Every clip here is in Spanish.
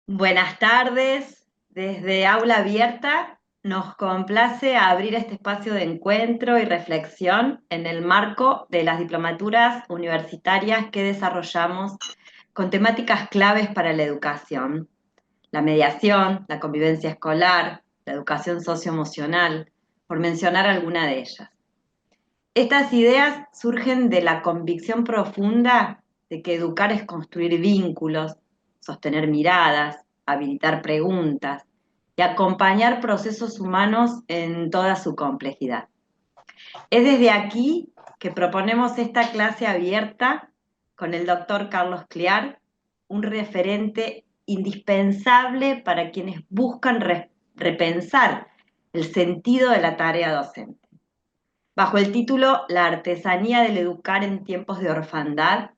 Buenas tardes, desde Aula Abierta nos complace abrir este espacio de encuentro y reflexión en el marco de las diplomaturas universitarias que desarrollamos con temáticas claves para la educación, la mediación, la convivencia escolar, la educación socioemocional, por mencionar alguna de ellas. Estas ideas surgen de la convicción profunda de que educar es construir vínculos, sostener miradas, habilitar preguntas y acompañar procesos humanos en toda su complejidad. Es desde aquí que proponemos esta clase abierta con el doctor Carlos Cliar, un referente indispensable para quienes buscan repensar el sentido de la tarea docente. Bajo el título La artesanía del educar en tiempos de orfandad,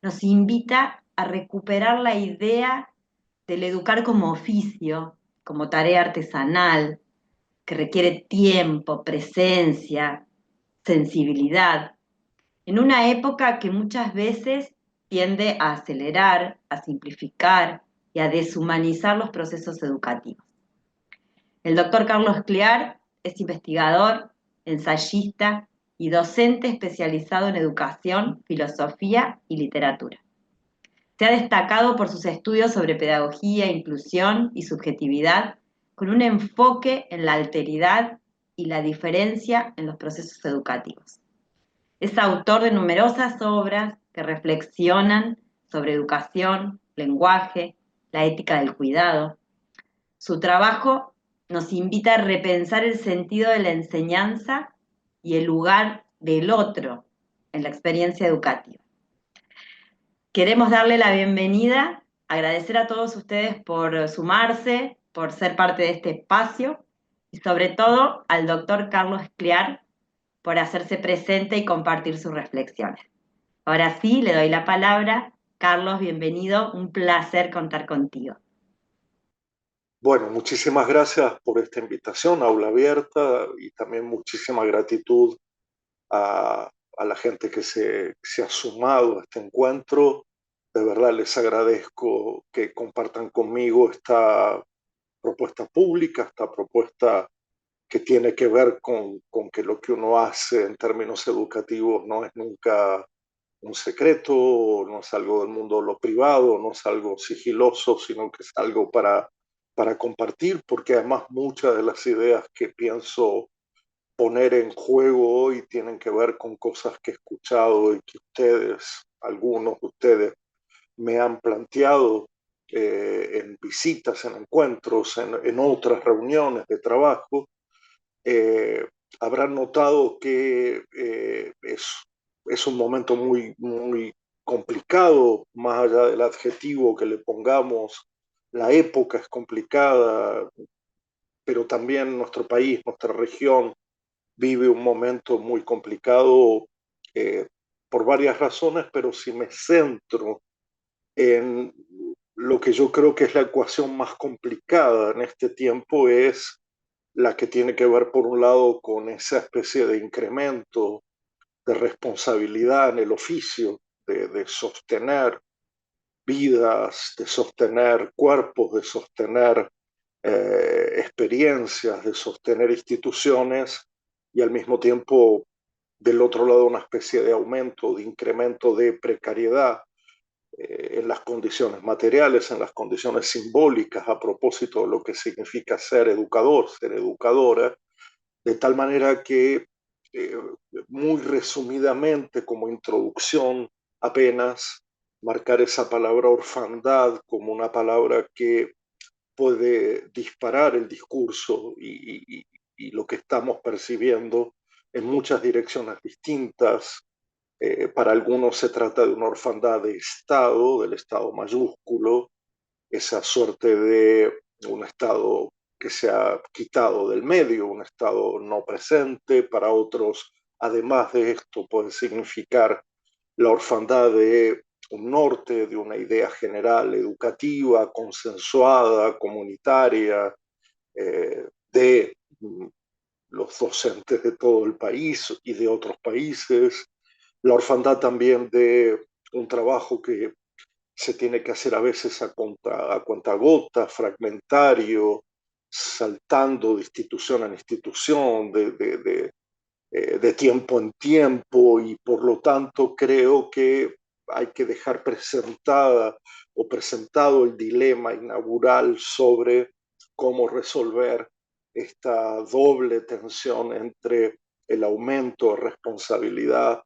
nos invita a recuperar la idea del educar como oficio, como tarea artesanal, que requiere tiempo, presencia, sensibilidad, en una época que muchas veces tiende a acelerar, a simplificar y a deshumanizar los procesos educativos. El doctor Carlos Cliar es investigador, ensayista y docente especializado en educación, filosofía y literatura. Se ha destacado por sus estudios sobre pedagogía, inclusión y subjetividad, con un enfoque en la alteridad y la diferencia en los procesos educativos. Es autor de numerosas obras que reflexionan sobre educación, lenguaje, la ética del cuidado. Su trabajo nos invita a repensar el sentido de la enseñanza y el lugar del otro en la experiencia educativa. Queremos darle la bienvenida, agradecer a todos ustedes por sumarse, por ser parte de este espacio y sobre todo al doctor Carlos Cliar por hacerse presente y compartir sus reflexiones. Ahora sí, le doy la palabra. Carlos, bienvenido, un placer contar contigo. Bueno, muchísimas gracias por esta invitación, Aula Abierta, y también muchísima gratitud a la gente que se ha sumado a este encuentro. De verdad les agradezco que compartan conmigo esta propuesta pública, esta propuesta que tiene que ver con que lo que uno hace en términos educativos no es nunca un secreto, no es algo del mundo de lo privado, no es algo sigiloso, sino que es algo para compartir, porque además muchas de las ideas que pienso poner en juego hoy tienen que ver con cosas que he escuchado y que ustedes, algunos de ustedes, me han planteado en visitas, en encuentros, en otras reuniones de trabajo. eh, Habrán notado que es un momento muy complicado, más allá del adjetivo que le pongamos. La época es complicada, pero también nuestro país, nuestra región, vive un momento muy complicado eh, por varias razones, pero si me centro en lo que yo creo que es la ecuación más complicada en este tiempo, es la que tiene que ver, por un lado, con esa especie de incremento de responsabilidad en el oficio, de sostener vidas, de sostener cuerpos, de sostener experiencias, de sostener instituciones, y al mismo tiempo, del otro lado, una especie de aumento, de incremento de precariedad en las condiciones materiales, en las condiciones simbólicas, a propósito de lo que significa ser educador, ser educadora, de tal manera que, eh, muy resumidamente, como introducción, apenas marcar esa palabra orfandad como una palabra que puede disparar el discurso y lo que estamos percibiendo en muchas direcciones distintas. Para algunos se trata de una orfandad de Estado, del Estado mayúsculo, esa suerte de un Estado que se ha quitado del medio, un Estado no presente. Para otros, además de esto, puede significar la orfandad de un norte, de una idea general educativa, consensuada, comunitaria, de los docentes de todo el país y de otros países. La orfandad también de un trabajo que se tiene que hacer a veces a cuentagota, fragmentario, saltando de institución en institución, de tiempo en tiempo, y por lo tanto creo que hay que dejar presentada o presentado el dilema inaugural sobre cómo resolver esta doble tensión entre el aumento de responsabilidad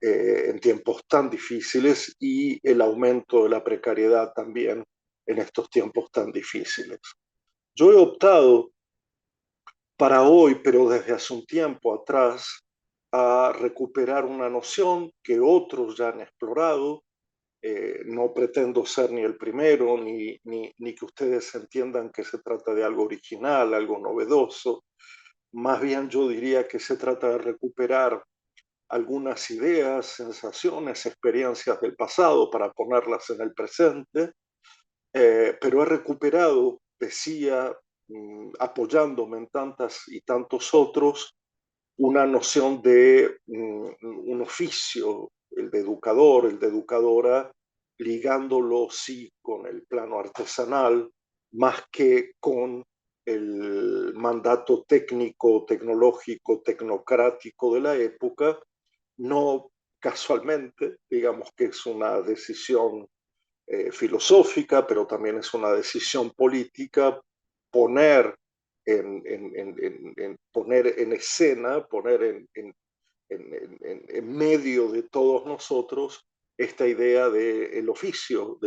en tiempos tan difíciles y el aumento de la precariedad también en estos tiempos tan difíciles. Yo he optado para hoy, pero desde hace un tiempo atrás, a recuperar una noción que otros ya han explorado. No pretendo ser ni el primero, ni que ustedes entiendan que se trata de algo original, algo novedoso. Más bien yo diría que se trata de recuperar algunas ideas, sensaciones, experiencias del pasado para ponerlas en el presente, pero he recuperado, decía, apoyándome en tantas y tantos otros, una noción de un oficio, el de educador, el de educadora, ligándolo sí con el plano artesanal, más que con el mandato técnico, tecnológico, tecnocrático de la época. No casualmente, digamos que es una decisión filosófica, pero también es una decisión política poner poner en escena, poner en medio de todos nosotros esta idea del oficio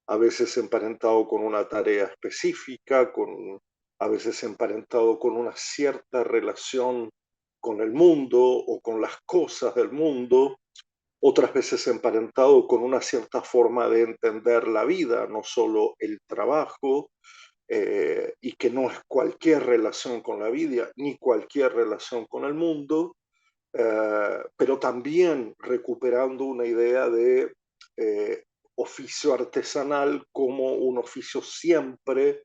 a veces emparentado con una tarea específica, a veces emparentado con una cierta relación con el mundo o con las cosas del mundo, otras veces emparentado con una cierta forma de entender la vida, no solo el trabajo, y que no es cualquier relación con la vida, ni cualquier relación con el mundo, pero también recuperando una idea de oficio artesanal como un oficio siempre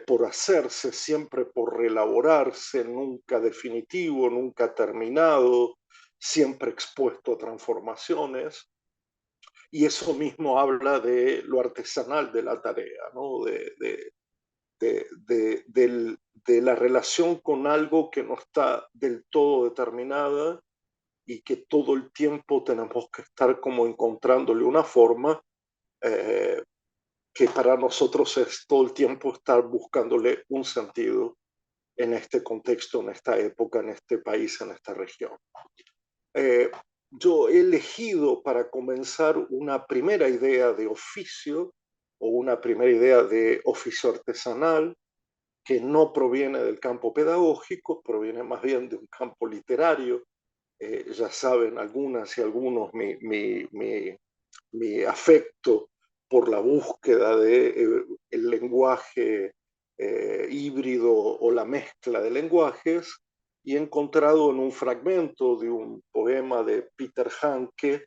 por hacerse, siempre por reelaborarse, nunca definitivo, nunca terminado, siempre expuesto a transformaciones. Y eso mismo habla de lo artesanal de la tarea, ¿no? De la relación con algo que no está del todo determinada y que todo el tiempo tenemos que estar como encontrándole una forma, eh, que para nosotros es todo el tiempo estar buscándole un sentido en este contexto, en esta época, en este país, en esta región. Eh, yo he elegido para comenzar una primera idea de oficio o una primera idea de oficio artesanal que no proviene del campo pedagógico, proviene más bien de un campo literario. Ya saben algunas y algunos mi afecto por la búsqueda de el lenguaje híbrido o la mezcla de lenguajes, y he encontrado en un fragmento de un poema de Peter Handke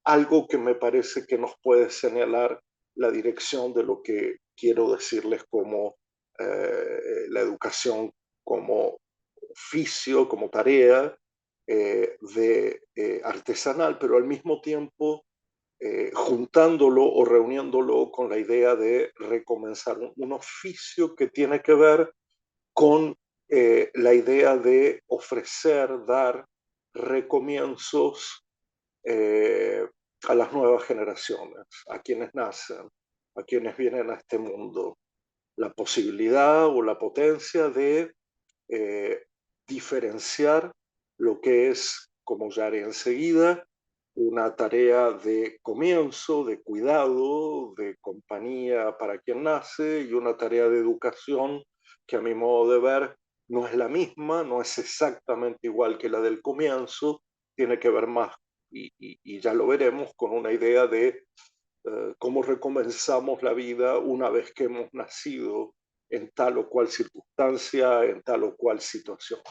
algo que me parece que nos puede señalar la dirección de lo que quiero decirles como la educación como oficio, como tarea artesanal, pero al mismo tiempo juntándolo o reuniéndolo con la idea de recomenzar un oficio que tiene que ver con la idea de ofrecer, dar recomienzos eh, a las nuevas generaciones, a quienes nacen, a quienes vienen a este mundo, la posibilidad o la potencia de eh, diferenciar lo que es, como ya haré enseguida, una tarea de comienzo, de cuidado, de compañía para quien nace, y una tarea de educación que a mi modo de ver no es la misma, no es exactamente igual que la del comienzo, tiene que ver más, y ya lo veremos, con una idea de cómo recomenzamos la vida una vez que hemos nacido en tal o cual circunstancia, en tal o cual situación.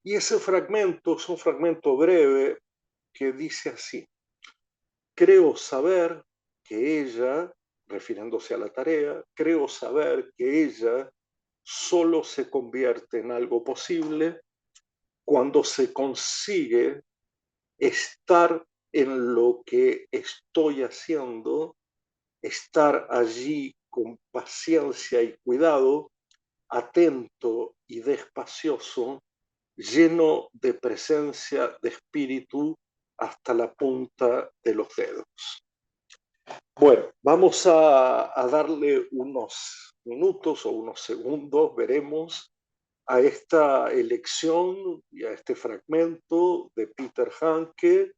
Y ese fragmento es un fragmento breve que dice así: creo saber que ella, refiriéndose a la tarea, creo saber que ella solo se convierte en algo posible cuando se consigue estar en lo que estoy haciendo, estar allí con paciencia y cuidado, atento y despacioso, lleno de presencia de espíritu hasta la punta de los dedos. Bueno, vamos a darle unos minutos o unos segundos, veremos, a esta elección y a este fragmento de Peter Hanke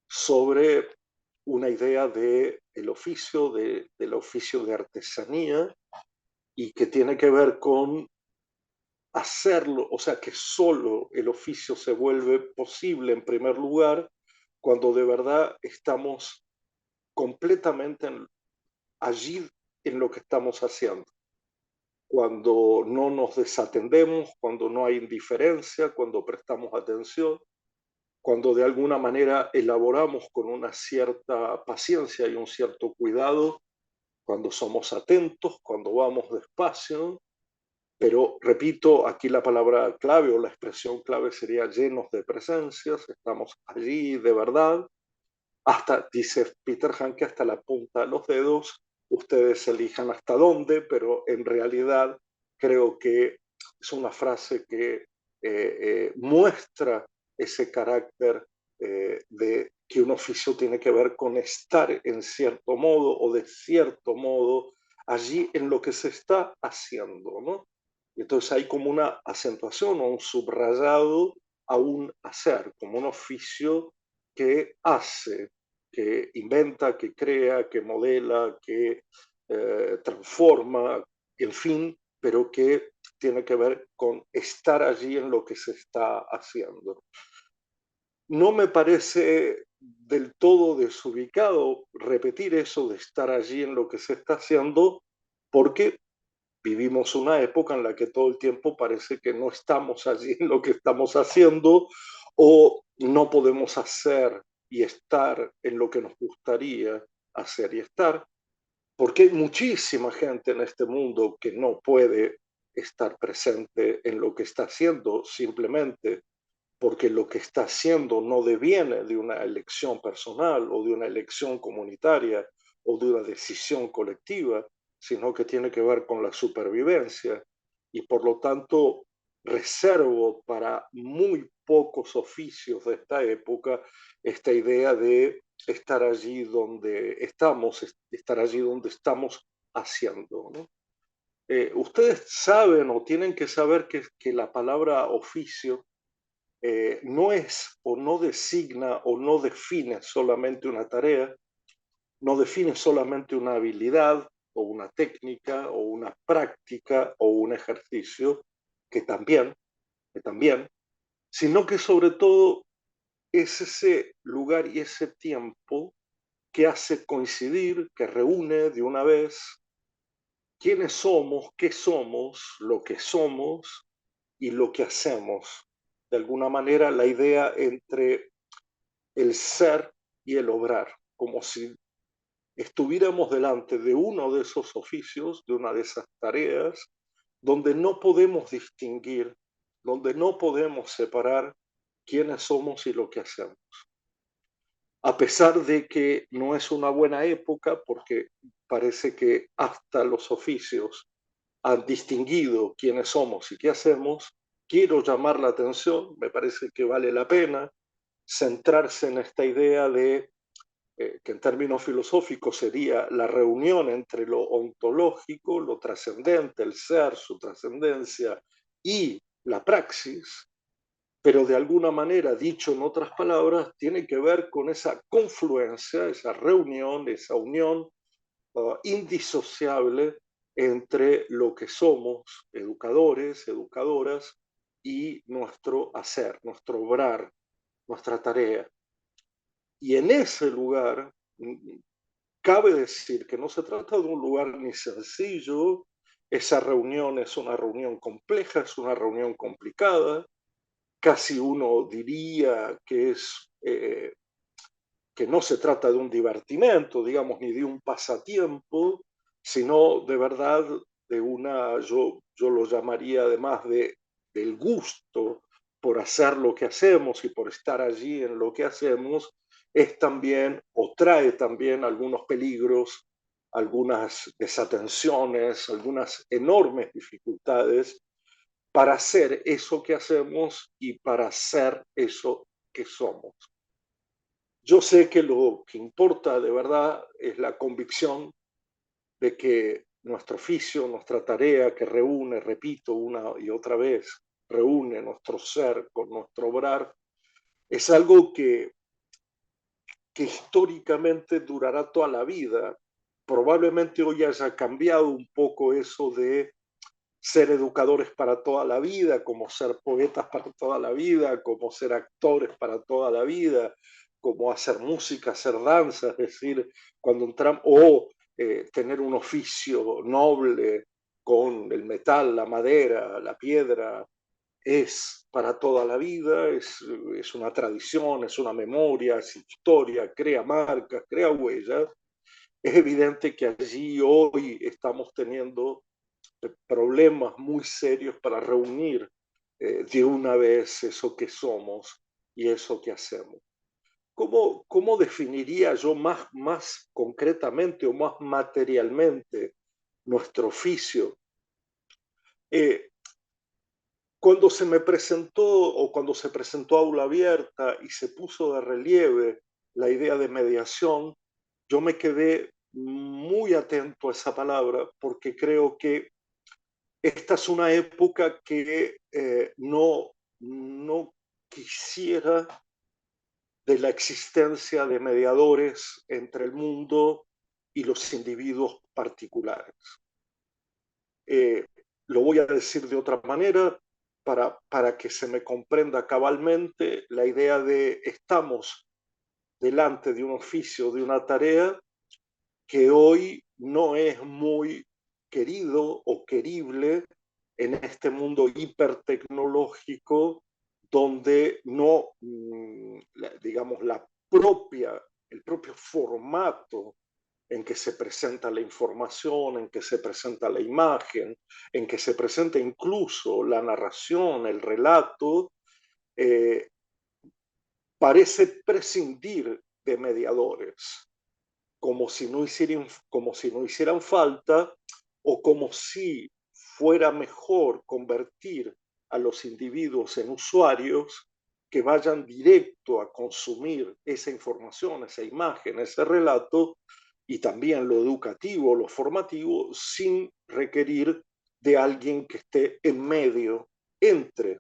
sobre una idea del oficio, del oficio de artesanía, y que tiene que ver con hacerlo, o sea, que solo el oficio se vuelve posible en primer lugar cuando de verdad estamos completamente allí en lo que estamos haciendo. Cuando no nos desatendemos, cuando no hay indiferencia, cuando prestamos atención, cuando de alguna manera elaboramos con una cierta paciencia y un cierto cuidado, cuando somos atentos, cuando vamos despacio, pero repito, aquí la palabra clave o la expresión clave sería llenos de presencias, estamos allí de verdad, hasta, dice Peter Hanke, hasta la punta de los dedos, ustedes elijan hasta dónde, pero en realidad creo que es una frase que muestra ese carácter de que un oficio tiene que ver con estar en cierto modo o de cierto modo allí en lo que se está haciendo, ¿no? Entonces hay como una acentuación o un subrayado a un hacer, como un oficio que hace, que inventa, que crea, que modela, que transforma, en fin, pero que tiene que ver con estar allí en lo que se está haciendo. No me parece del todo desubicado repetir eso de estar allí en lo que se está haciendo, porque vivimos una época en la que todo el tiempo parece que no estamos allí en lo que estamos haciendo o no podemos hacer y estar en lo que nos gustaría hacer y estar, porque hay muchísima gente en este mundo que no puede estar presente en lo que está haciendo simplemente porque lo que está haciendo no deviene de una elección personal o de una elección comunitaria o de una decisión colectiva, sino que tiene que ver con la supervivencia. Y por lo tanto, reservo para muy pocos oficios de esta época esta idea de estar allí donde estamos, estar allí donde estamos haciendo, ¿no? Ustedes saben o tienen que saber que la palabra oficio no es o no designa o no define solamente una tarea, no define solamente una habilidad o una técnica o una práctica o un ejercicio, que también, que también, sino que sobre todo es ese lugar y ese tiempo que hace coincidir, que reúne de una vez quiénes somos, qué somos, lo que somos y lo que hacemos. De alguna manera, la idea entre el ser y el obrar, como si estuviéramos delante de uno de esos oficios, de una de esas tareas, donde no podemos distinguir, donde no podemos separar quiénes somos y lo que hacemos. A pesar de que no es una buena época, porque parece que hasta los oficios han distinguido quiénes somos y qué hacemos, quiero llamar la atención, me parece que vale la pena centrarse en esta idea de que en términos filosóficos sería la reunión entre lo ontológico, lo trascendente, el ser, su trascendencia y la praxis, pero de alguna manera, dicho en otras palabras, tiene que ver con esa confluencia, esa reunión, esa unión indisociable entre lo que somos, educadores, educadoras, y nuestro hacer, nuestro obrar, nuestra tarea. Y en ese lugar, cabe decir que no se trata de un lugar ni sencillo, esa reunión es una reunión compleja, es una reunión complicada, casi uno diría que es que no se trata de un divertimento, digamos, ni de un pasatiempo, sino de verdad de una, yo lo llamaría además del gusto por hacer lo que hacemos y por estar allí en lo que hacemos, es también o trae también algunos peligros, algunas desatenciones, algunas enormes dificultades para hacer eso que hacemos y para ser eso que somos. Yo sé que lo que importa de verdad es la convicción de que nuestro oficio, nuestra tarea que reúne, repito una y otra vez, reúne nuestro ser con nuestro obrar, es algo que históricamente durará toda la vida. Probablemente hoy haya cambiado un poco eso de ser educadores para toda la vida, como ser poetas para toda la vida, como ser actores para toda la vida, como hacer música, hacer danza, es decir, cuando entramos, o tener un oficio noble con el metal, la madera, la piedra, es para toda la vida, es una tradición, es una memoria, es historia, crea marcas, crea huellas. Es evidente que allí hoy estamos teniendo problemas muy serios para reunir de una vez eso que somos y eso que hacemos. ¿Cómo definiría yo más concretamente o más materialmente nuestro oficio? Eh, Cuando se me presentó o cuando se presentó Aula Abierta y se puso de relieve la idea de mediación, yo me quedé muy atento a esa palabra porque creo que esta es una época que no quisiera de la existencia de mediadores entre el mundo y los individuos particulares. Eh, lo voy a decir de otra manera para que se me comprenda cabalmente la idea de estamos delante de un oficio, de una tarea que hoy no es muy querido o querible en este mundo hipertecnológico donde no, digamos, el propio formato en que se presenta la información, en que se presenta la imagen, en que se presenta incluso la narración, el relato, eh, parece prescindir de mediadores como si no hicieran falta o como si fuera mejor convertir a los individuos en usuarios que vayan directo a consumir esa información, esa imagen, ese relato y también lo educativo, lo formativo, sin requerir de alguien que esté en medio entre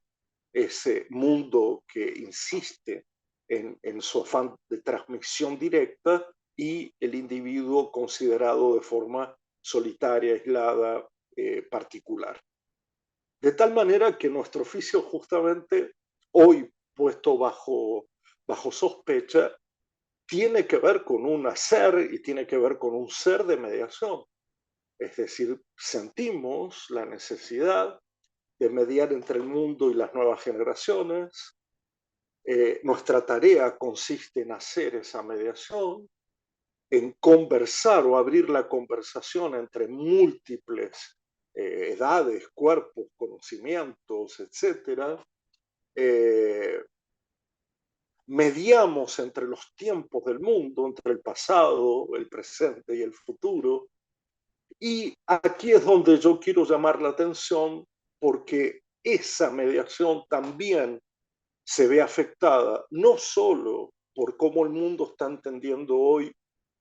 ese mundo que insiste en su afán de transmisión directa y el individuo considerado de forma solitaria, aislada, particular. De tal manera que nuestro oficio justamente hoy puesto bajo sospecha tiene que ver con un hacer y tiene que ver con un ser de mediación. Es decir, sentimos la necesidad de mediar entre el mundo y las nuevas generaciones. Nuestra tarea consiste en hacer esa mediación, en conversar o abrir la conversación entre múltiples edades, cuerpos, conocimientos, etcétera. Eh, Mediamos entre los tiempos del mundo, entre el pasado, el presente y el futuro. Y aquí es donde yo quiero llamar la atención porque esa mediación también se ve afectada no solo por cómo el mundo está entendiendo hoy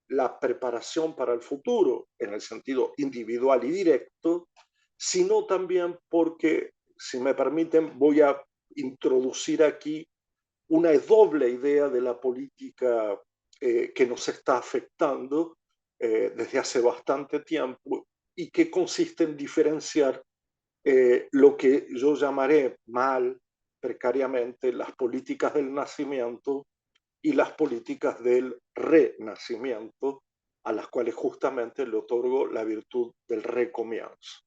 la preparación para el futuro, en el sentido individual y directo, sino también porque, si me permiten, voy a introducir aquí una doble idea de la política que nos está afectando desde hace bastante tiempo y que consiste en diferenciar lo que yo llamaré mal, precariamente, las políticas del nacimiento y las políticas del renacimiento, a las cuales justamente le otorgo la virtud del recomienzo.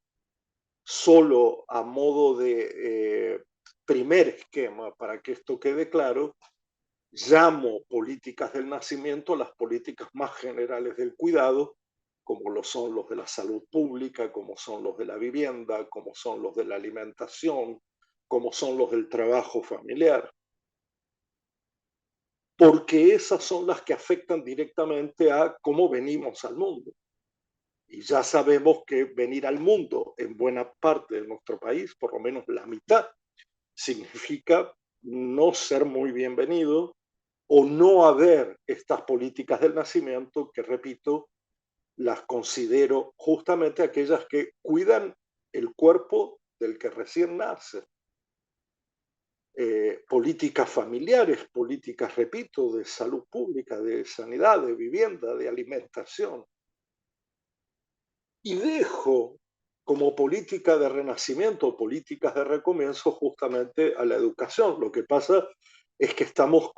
Solo a modo de primer esquema, para que esto quede claro, llamo políticas del nacimiento las políticas más generales del cuidado, como lo son los de la salud pública, como son los de la vivienda, como son los de la alimentación, como son los del trabajo familiar. porque esas son las que afectan directamente a cómo venimos al mundo. Y ya sabemos que venir al mundo en buena parte de nuestro país, por lo menos la mitad, significa no ser muy bienvenido o no haber estas políticas del nacimiento que, repito, las considero justamente aquellas que cuidan el cuerpo del que recién nace. Políticas familiares, políticas, repito, de salud pública, de sanidad, de vivienda, de alimentación. Y dejo como política de renacimiento, políticas de recomienzo justamente a la educación. Lo que pasa es que estamos,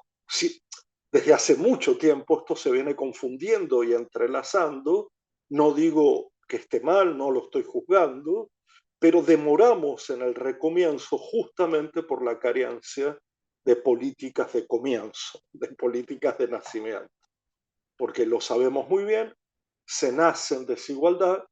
desde hace mucho tiempo esto se viene confundiendo y entrelazando. No digo que esté mal, no lo estoy juzgando, pero demoramos en el recomienzo justamente por la carencia de políticas de comienzo, de políticas de nacimiento. Porque lo sabemos muy bien, se nace en desigualdad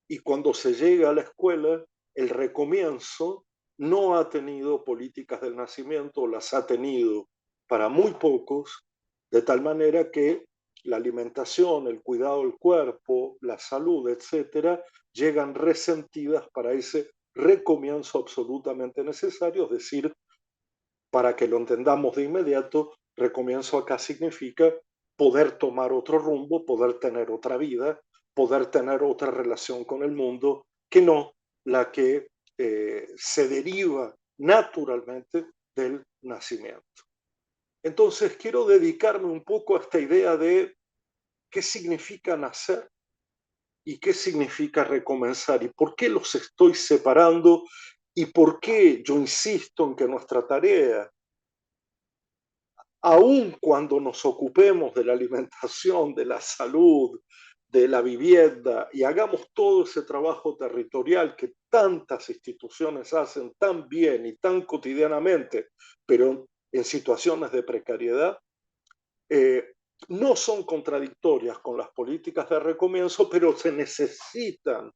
y cuando se llega a la escuela, el recomienzo no ha tenido políticas del nacimiento, las ha tenido para muy pocos, de tal manera que la alimentación, el cuidado del cuerpo, la salud, etcétera, llegan resentidas para ese recomienzo absolutamente necesario, es decir, para que lo entendamos de inmediato, recomienzo acá significa poder tomar otro rumbo, poder tener otra vida, poder tener otra relación con el mundo que no la que se deriva naturalmente del nacimiento. Entonces quiero dedicarme un poco a esta idea de qué significa nacer y qué significa recomenzar y por qué los estoy separando y por qué yo insisto en que nuestra tarea, aun cuando nos ocupemos de la alimentación, de la salud, de la vivienda y hagamos todo ese trabajo territorial que tantas instituciones hacen tan bien y tan cotidianamente, pero en situaciones de precariedad, eh, no son contradictorias con las políticas de recomienzo, pero se necesitan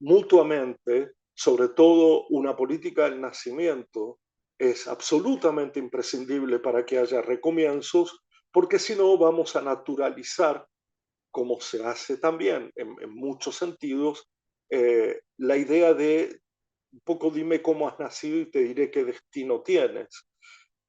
mutuamente, sobre todo una política del nacimiento, es absolutamente imprescindible para que haya recomienzos, porque si no vamos a naturalizar, como se hace también en muchos sentidos, la idea de un poco dime cómo has nacido y te diré qué destino tienes.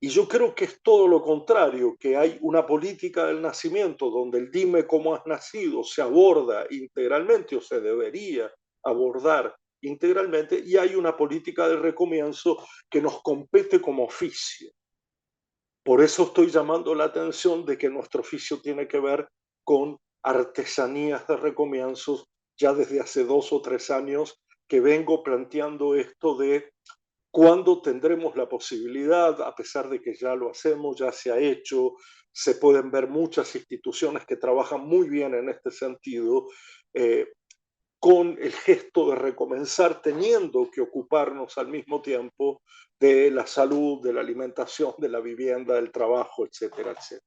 Y yo creo que es todo lo contrario, que hay una política del nacimiento donde el dime cómo has nacido se aborda integralmente o se debería abordar integralmente y hay una política de recomienzo que nos compete como oficio. Por eso estoy llamando la atención de que nuestro oficio tiene que ver con artesanías de recomienzos ya desde hace 2 o 3 años que vengo planteando esto de ¿cuándo tendremos la posibilidad, a pesar de que ya lo hacemos, ya se ha hecho, se pueden ver muchas instituciones que trabajan muy bien en este sentido, eh, con el gesto de recomenzar teniendo que ocuparnos al mismo tiempo de la salud, de la alimentación, de la vivienda, del trabajo, etcétera, etcétera?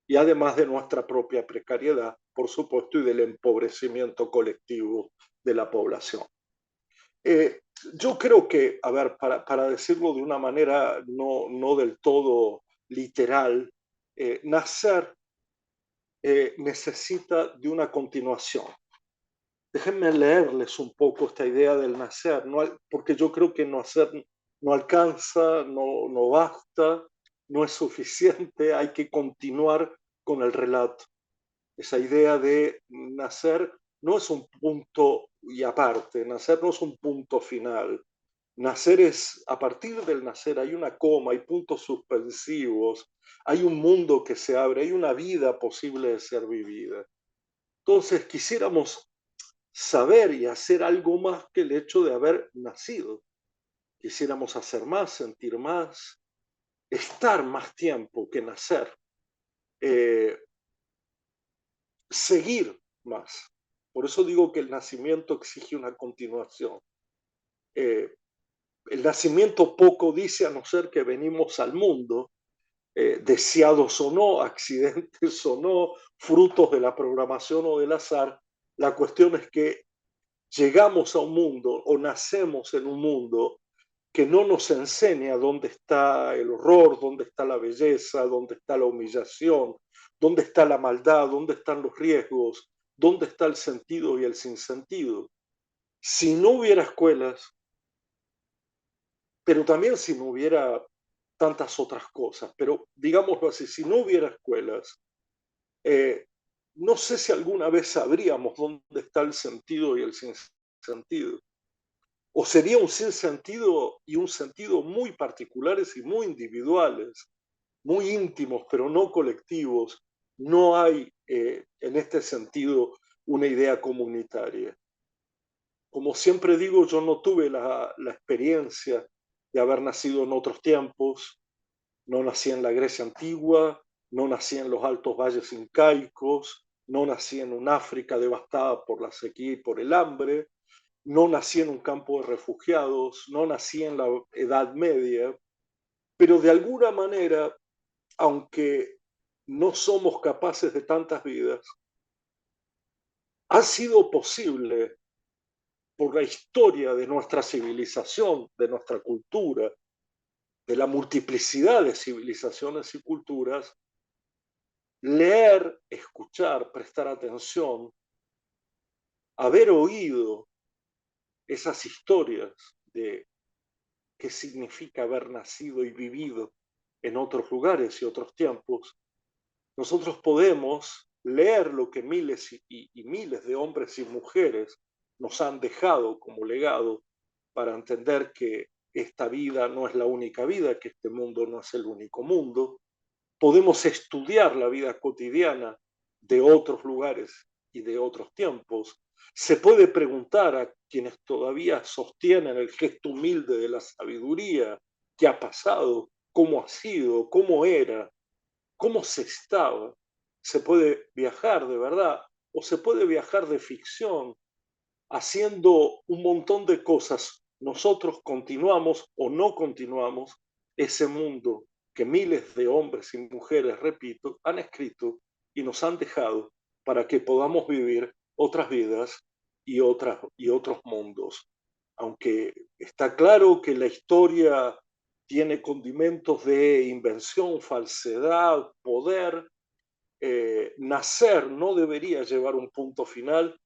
Y además de nuestra propia precariedad, por supuesto, y del empobrecimiento colectivo de la población. Eh, yo creo que, a ver, para decirlo de una manera no del todo literal, nacer necesita de una continuación. Déjenme leerles un poco esta idea del nacer, porque yo creo que nacer no alcanza, no basta, no es suficiente, hay que continuar con el relato. Esa idea de nacer no es un punto y aparte, nacer no es un punto final. Nacer es, a partir del nacer hay una coma, hay puntos suspensivos, hay un mundo que se abre, hay una vida posible de ser vivida. Entonces quisiéramos saber y hacer algo más que el hecho de haber nacido. Quisiéramos hacer más, sentir más, estar más tiempo que nacer, eh, seguir más. Por eso digo que el nacimiento exige una continuación. Eh, el nacimiento poco dice a no ser que venimos al mundo, deseados o no, accidentes o no, frutos de la programación o del azar. La cuestión es que llegamos a un mundo o nacemos en un mundo que no nos enseña dónde está el horror, dónde está la belleza, dónde está la humillación, dónde está la maldad, dónde están los riesgos, dónde está el sentido y el sinsentido. Si no hubiera escuelas, pero también si no hubiera tantas otras cosas, pero digámoslo así, si no hubiera escuelas, eh, no sé si alguna vez sabríamos dónde está el sentido y el sinsentido. O sería un sinsentido y un sentido muy particulares y muy individuales, muy íntimos, pero no colectivos. No hay en este sentido una idea comunitaria. Como siempre digo, yo no tuve la experiencia de haber nacido en otros tiempos, no nací en la Grecia antigua, no nací en los altos valles incaicos, no nací en un África devastada por la sequía y por el hambre, no nací en un campo de refugiados, no nací en la Edad Media, pero de alguna manera, aunque no somos capaces de tantas vidas, ha sido posible por la historia de nuestra civilización, de nuestra cultura, de la multiplicidad de civilizaciones y culturas, leer, escuchar, prestar atención, haber oído esas historias de qué significa haber nacido y vivido en otros lugares y otros tiempos, nosotros podemos leer lo que miles y miles de hombres y mujeres nos han dejado como legado para entender que esta vida no es la única vida, que este mundo no es el único mundo. Podemos estudiar la vida cotidiana de otros lugares y de otros tiempos. Se puede preguntar a quienes todavía sostienen el gesto humilde de la sabiduría, qué ha pasado, cómo ha sido, cómo era, cómo se estaba. Se puede viajar de verdad o se puede viajar de ficción, haciendo un montón de cosas. Nosotros continuamos o no continuamos ese mundo que miles de hombres y mujeres, repito, han escrito y nos han dejado para que podamos vivir otras vidas y otros mundos. Aunque está claro que la historia tiene condimentos de invención, falsedad, poder, nacer no debería llevar un punto final,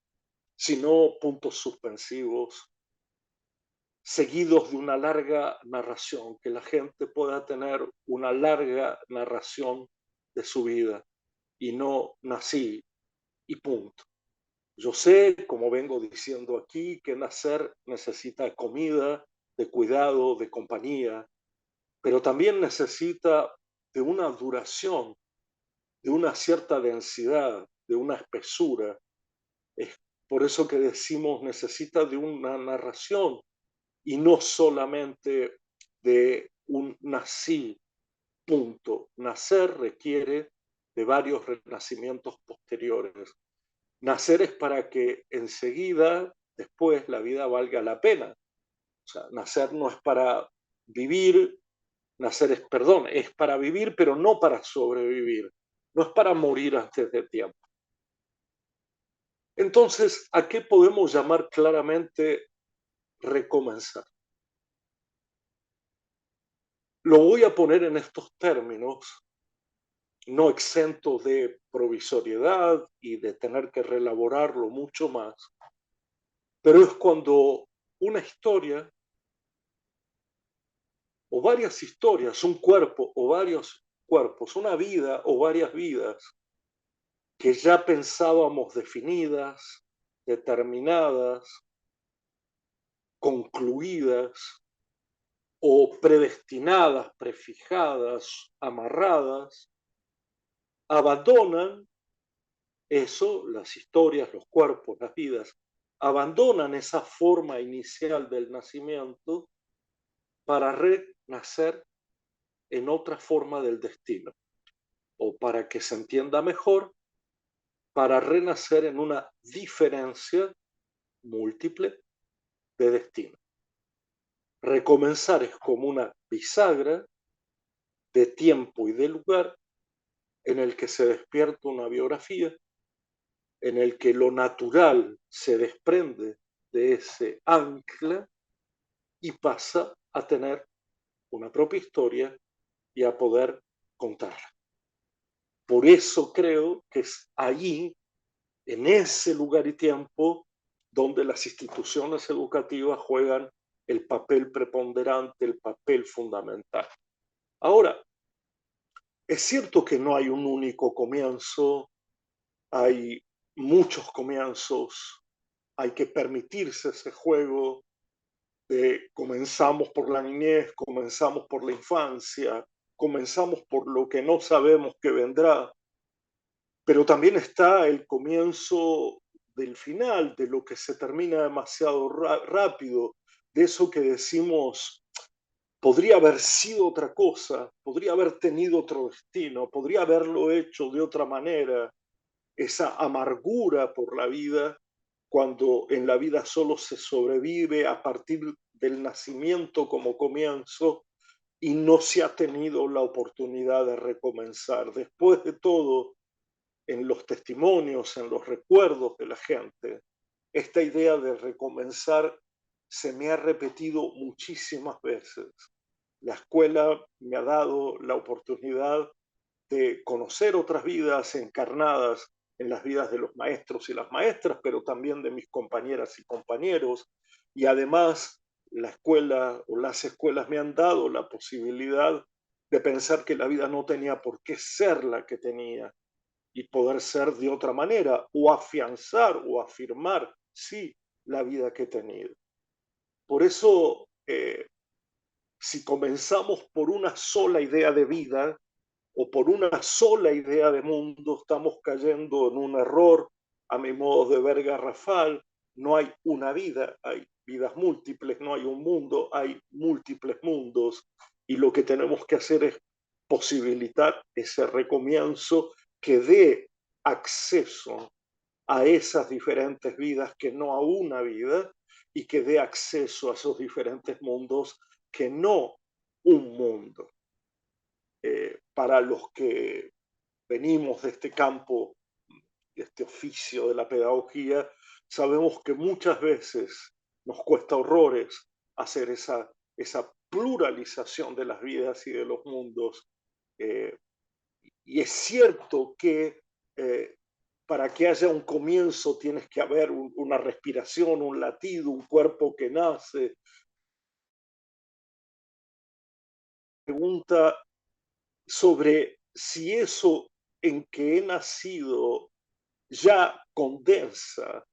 sino puntos suspensivos, seguidos de una larga narración, que la gente pueda tener una larga narración de su vida y no nací y punto. Yo sé, como vengo diciendo aquí, que nacer necesita comida, de cuidado, de compañía, pero también necesita de una duración, de una cierta densidad, de una espesura. Es por eso que decimos necesita de una narración y no solamente de un nací, punto. Nacer requiere de varios renacimientos posteriores. Nacer es para que enseguida, después, la vida valga la pena. O sea, nacer no es para vivir, nacer es, perdón, es para vivir, pero no para sobrevivir. No es para morir antes de tiempo. Entonces, ¿a qué podemos llamar claramente recomenzar? Lo voy a poner en estos términos, no exentos de provisoriedad y de tener que reelaborarlo mucho más, pero es cuando una historia o varias historias, un cuerpo o varios cuerpos, una vida o varias vidas que ya pensábamos definidas, determinadas, concluidas o predestinadas, prefijadas, amarradas, abandonan eso, las historias, los cuerpos, las vidas, abandonan esa forma inicial del nacimiento para renacer en otra forma del destino, o para que se entienda mejor, para renacer en una diferencia múltiple de destino. Recomenzar es como una bisagra de tiempo y de lugar en el que se despierta una biografía, en el que lo natural se desprende de ese ancla y pasa a tener una propia historia y a poder contarla. Por eso creo que es allí, en ese lugar y tiempo, donde las instituciones educativas juegan el papel preponderante, el papel fundamental. Ahora, es cierto que no hay un único comienzo, hay muchos comienzos, hay que permitirse ese juego de comenzamos por la niñez, comenzamos por la infancia, comenzamos por lo que no sabemos que vendrá, pero también está el comienzo del final, de lo que se termina demasiado rápido, de eso que decimos, podría haber sido otra cosa, podría haber tenido otro destino, podría haberlo hecho de otra manera, esa amargura por la vida, cuando en la vida solo se sobrevive a partir del nacimiento como comienzo y no se ha tenido la oportunidad de recomenzar. Después de todo, en los testimonios, en los recuerdos de la gente, esta idea de recomenzar se me ha repetido muchísimas veces. La escuela me ha dado la oportunidad de conocer otras vidas encarnadas en las vidas de los maestros y las maestras, pero también de mis compañeras y compañeros. Y además, la escuela o las escuelas me han dado la posibilidad de pensar que la vida no tenía por qué ser la que tenía y poder ser de otra manera o afianzar o afirmar, sí, la vida que he tenido. Por eso, si comenzamos por una sola idea de vida, o por una sola idea de mundo, estamos cayendo en un error, a mi modo de ver garrafal. No hay una vida, hay vidas múltiples, no hay un mundo, hay múltiples mundos. Y lo que tenemos que hacer es posibilitar ese recomienzo que dé acceso a esas diferentes vidas que no a una vida y que dé acceso a esos diferentes mundos que no un mundo. Para los que venimos de este campo, de este oficio de la pedagogía, sabemos que muchas veces nos cuesta horrores hacer esa pluralización de las vidas y de los mundos. Eh, y es cierto que para que haya un comienzo tienes que haber una respiración, un latido, un cuerpo que nace. Pregunta sobre si eso en que he nacido ya condensa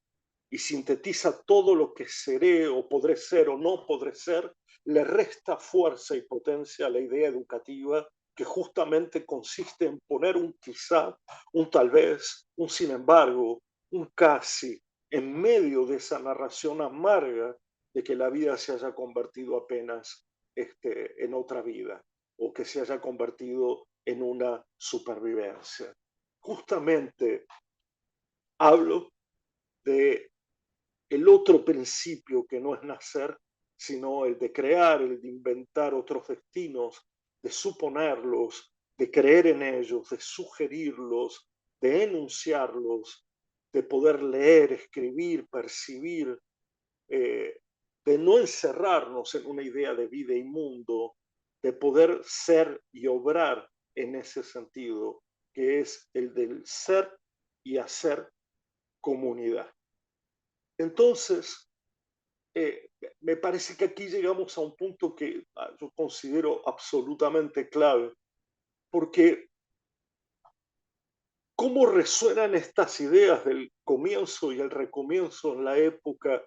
y sintetiza todo lo que seré o podré ser o no podré ser, le resta fuerza y potencia a la idea educativa que justamente consiste en poner un quizá, un tal vez, un sin embargo, un casi, en medio de esa narración amarga de que la vida se haya convertido apenas en otra vida o que se haya convertido en una supervivencia. Justamente hablo de el otro principio que no es nacer, sino el de crear, el de inventar otros destinos, de suponerlos, de creer en ellos, de sugerirlos, de enunciarlos, de poder leer, escribir, percibir, eh, de no encerrarnos en una idea de vida y mundo, de poder ser y obrar en ese sentido, que es el del ser y hacer comunidad. Entonces, me parece que aquí llegamos a un punto que yo considero absolutamente clave, porque cómo resuenan estas ideas del comienzo y el recomienzo en la época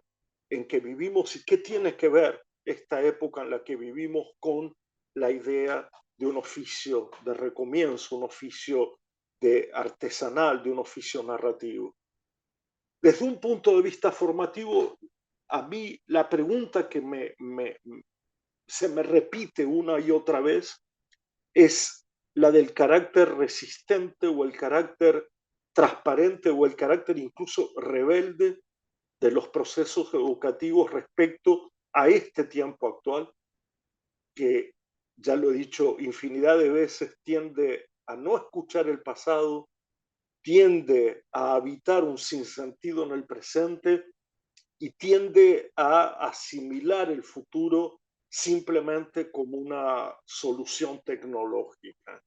en que vivimos y qué tiene que ver esta época en la que vivimos con la idea de un oficio de recomienzo, un oficio de artesanal, de un oficio narrativo. Desde un punto de vista formativo, a mí la pregunta que se me repite una y otra vez es la del carácter resistente o el carácter transparente o el carácter incluso rebelde de los procesos educativos respecto a este tiempo actual, que ya lo he dicho infinidad de veces, tiende a no escuchar el pasado, tiende a habitar un sinsentido en el presente y tiende a asimilar el futuro simplemente como una solución tecnológica.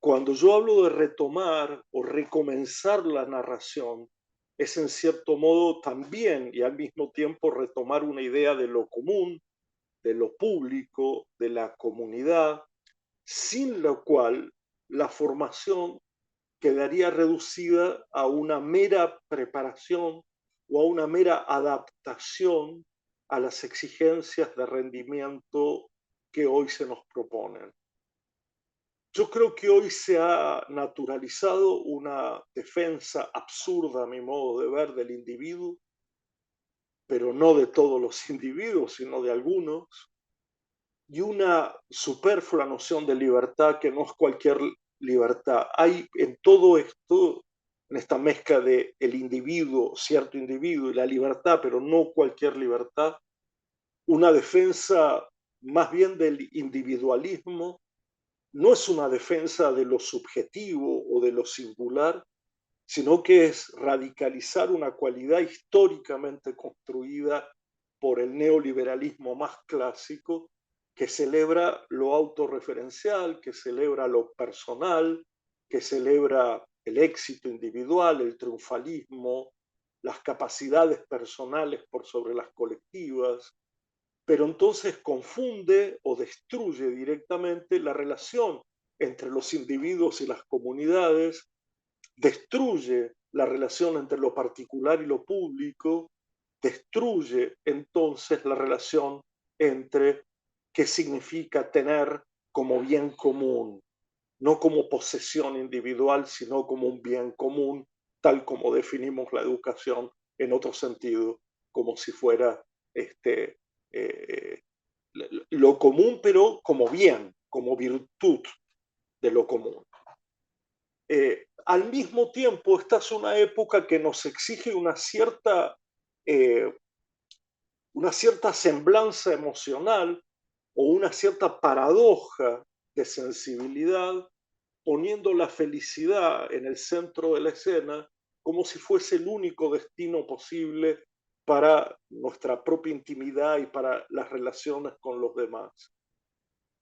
Cuando yo hablo de retomar o recomenzar la narración, es en cierto modo también y al mismo tiempo retomar una idea de lo común, de lo público, de la comunidad, sin lo cual la formación quedaría reducida a una mera preparación o a una mera adaptación a las exigencias de rendimiento que hoy se nos proponen. Yo creo que hoy se ha naturalizado una defensa absurda, a mi modo de ver, del individuo, pero no de todos los individuos, sino de algunos, y una superflua noción de libertad que no es cualquier libertad. Hay en todo esto, en esta mezcla de el individuo, cierto individuo y la libertad, pero no cualquier libertad, una defensa más bien del individualismo. No es una defensa de lo subjetivo o de lo singular, sino que es radicalizar una cualidad históricamente construida por el neoliberalismo más clásico, que celebra lo autorreferencial, que celebra lo personal, que celebra el éxito individual, el triunfalismo, las capacidades personales por sobre las colectivas, pero entonces confunde o destruye directamente la relación entre los individuos y las comunidades, destruye la relación entre lo particular y lo público, destruye entonces la relación entre qué significa tener como bien común, no como posesión individual, sino como un bien común, tal como definimos la educación en otro sentido, como si fuera este, eh, lo común, pero como bien, como virtud de lo común. Al mismo tiempo, esta es una época que nos exige eh, una cierta semblanza emocional o una cierta paradoja de sensibilidad, poniendo la felicidad en el centro de la escena como si fuese el único destino posible para nuestra propia intimidad y para las relaciones con los demás.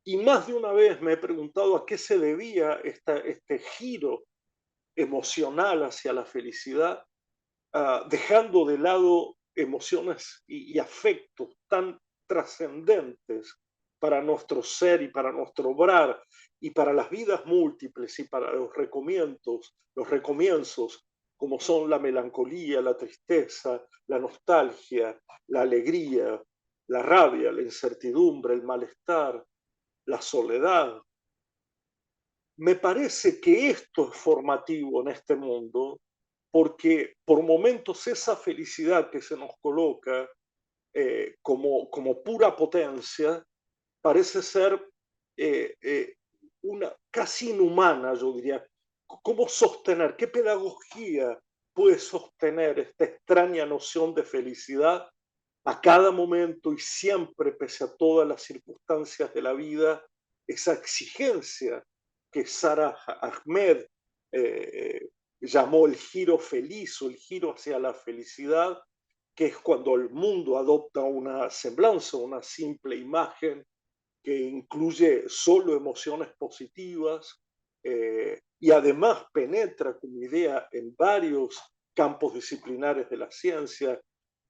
Y más de una vez me he preguntado a qué se debía este giro emocional hacia la felicidad, dejando de lado emociones y afectos tan trascendentes para nuestro ser y para nuestro obrar y para las vidas múltiples y para los recomienzos, como son la melancolía, la tristeza, la nostalgia, la alegría, la rabia, la incertidumbre, el malestar, la soledad. Me parece que esto es formativo en este mundo porque por momentos esa felicidad que se nos coloca como pura potencia parece ser una casi inhumana, yo diría. ¿Cómo sostener? ¿Qué pedagogía puede sostener esta extraña noción de felicidad a cada momento y siempre, pese a todas las circunstancias de la vida, esa exigencia que Sarah Ahmed llamó el giro feliz o el giro hacia la felicidad, que es cuando el mundo adopta una semblanza, una simple imagen que incluye solo emociones positivas y además penetra como idea en varios campos disciplinares de la ciencia,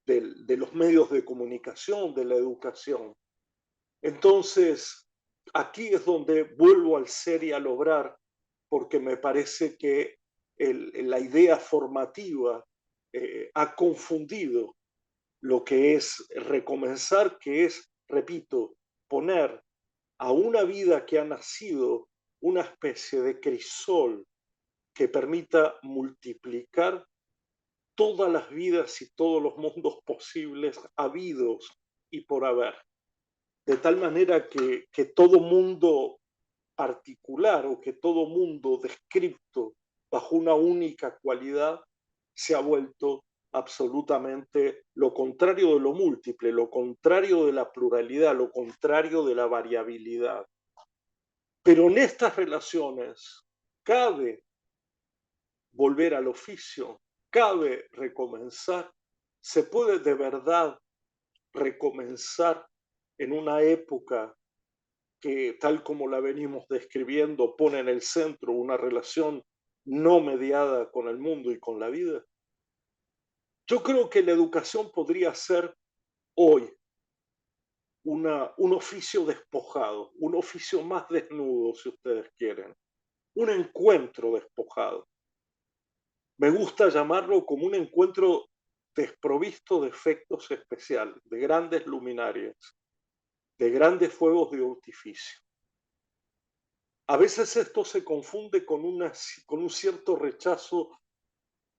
de los medios de comunicación, de la educación. Entonces, aquí es donde vuelvo al ser y al obrar, porque me parece que la idea formativa ha confundido lo que es recomenzar, que es, repito, poner a una vida que ha nacido una especie de crisol que permita multiplicar todas las vidas y todos los mundos posibles habidos y por haber. De tal manera que todo mundo particular o que todo mundo descrito bajo una única cualidad se ha vuelto absolutamente lo contrario de lo múltiple, lo contrario de la pluralidad, lo contrario de la variabilidad. Pero en estas relaciones cabe volver al oficio, cabe recomenzar, se puede de verdad recomenzar en una época que, tal como la venimos describiendo, pone en el centro una relación no mediada con el mundo y con la vida. Yo creo que la educación podría ser hoy un oficio despojado, un oficio más desnudo, si ustedes quieren, un encuentro despojado. Me gusta llamarlo como un encuentro desprovisto de efectos especiales, de grandes luminarias, de grandes fuegos de artificio. A veces esto se confunde con un cierto rechazo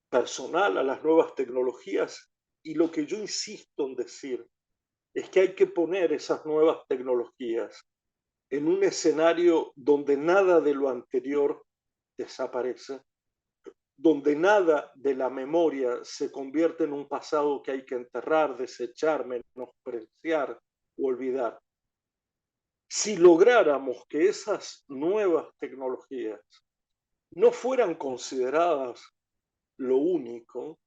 personal a las nuevas tecnologías, y lo que yo insisto en decir es que hay que poner esas nuevas tecnologías en un escenario donde nada de lo anterior desaparece, donde nada de la memoria se convierte en un pasado que hay que enterrar, desechar, menospreciar o olvidar. Si lográramos que esas nuevas tecnologías no fueran consideradas lo único,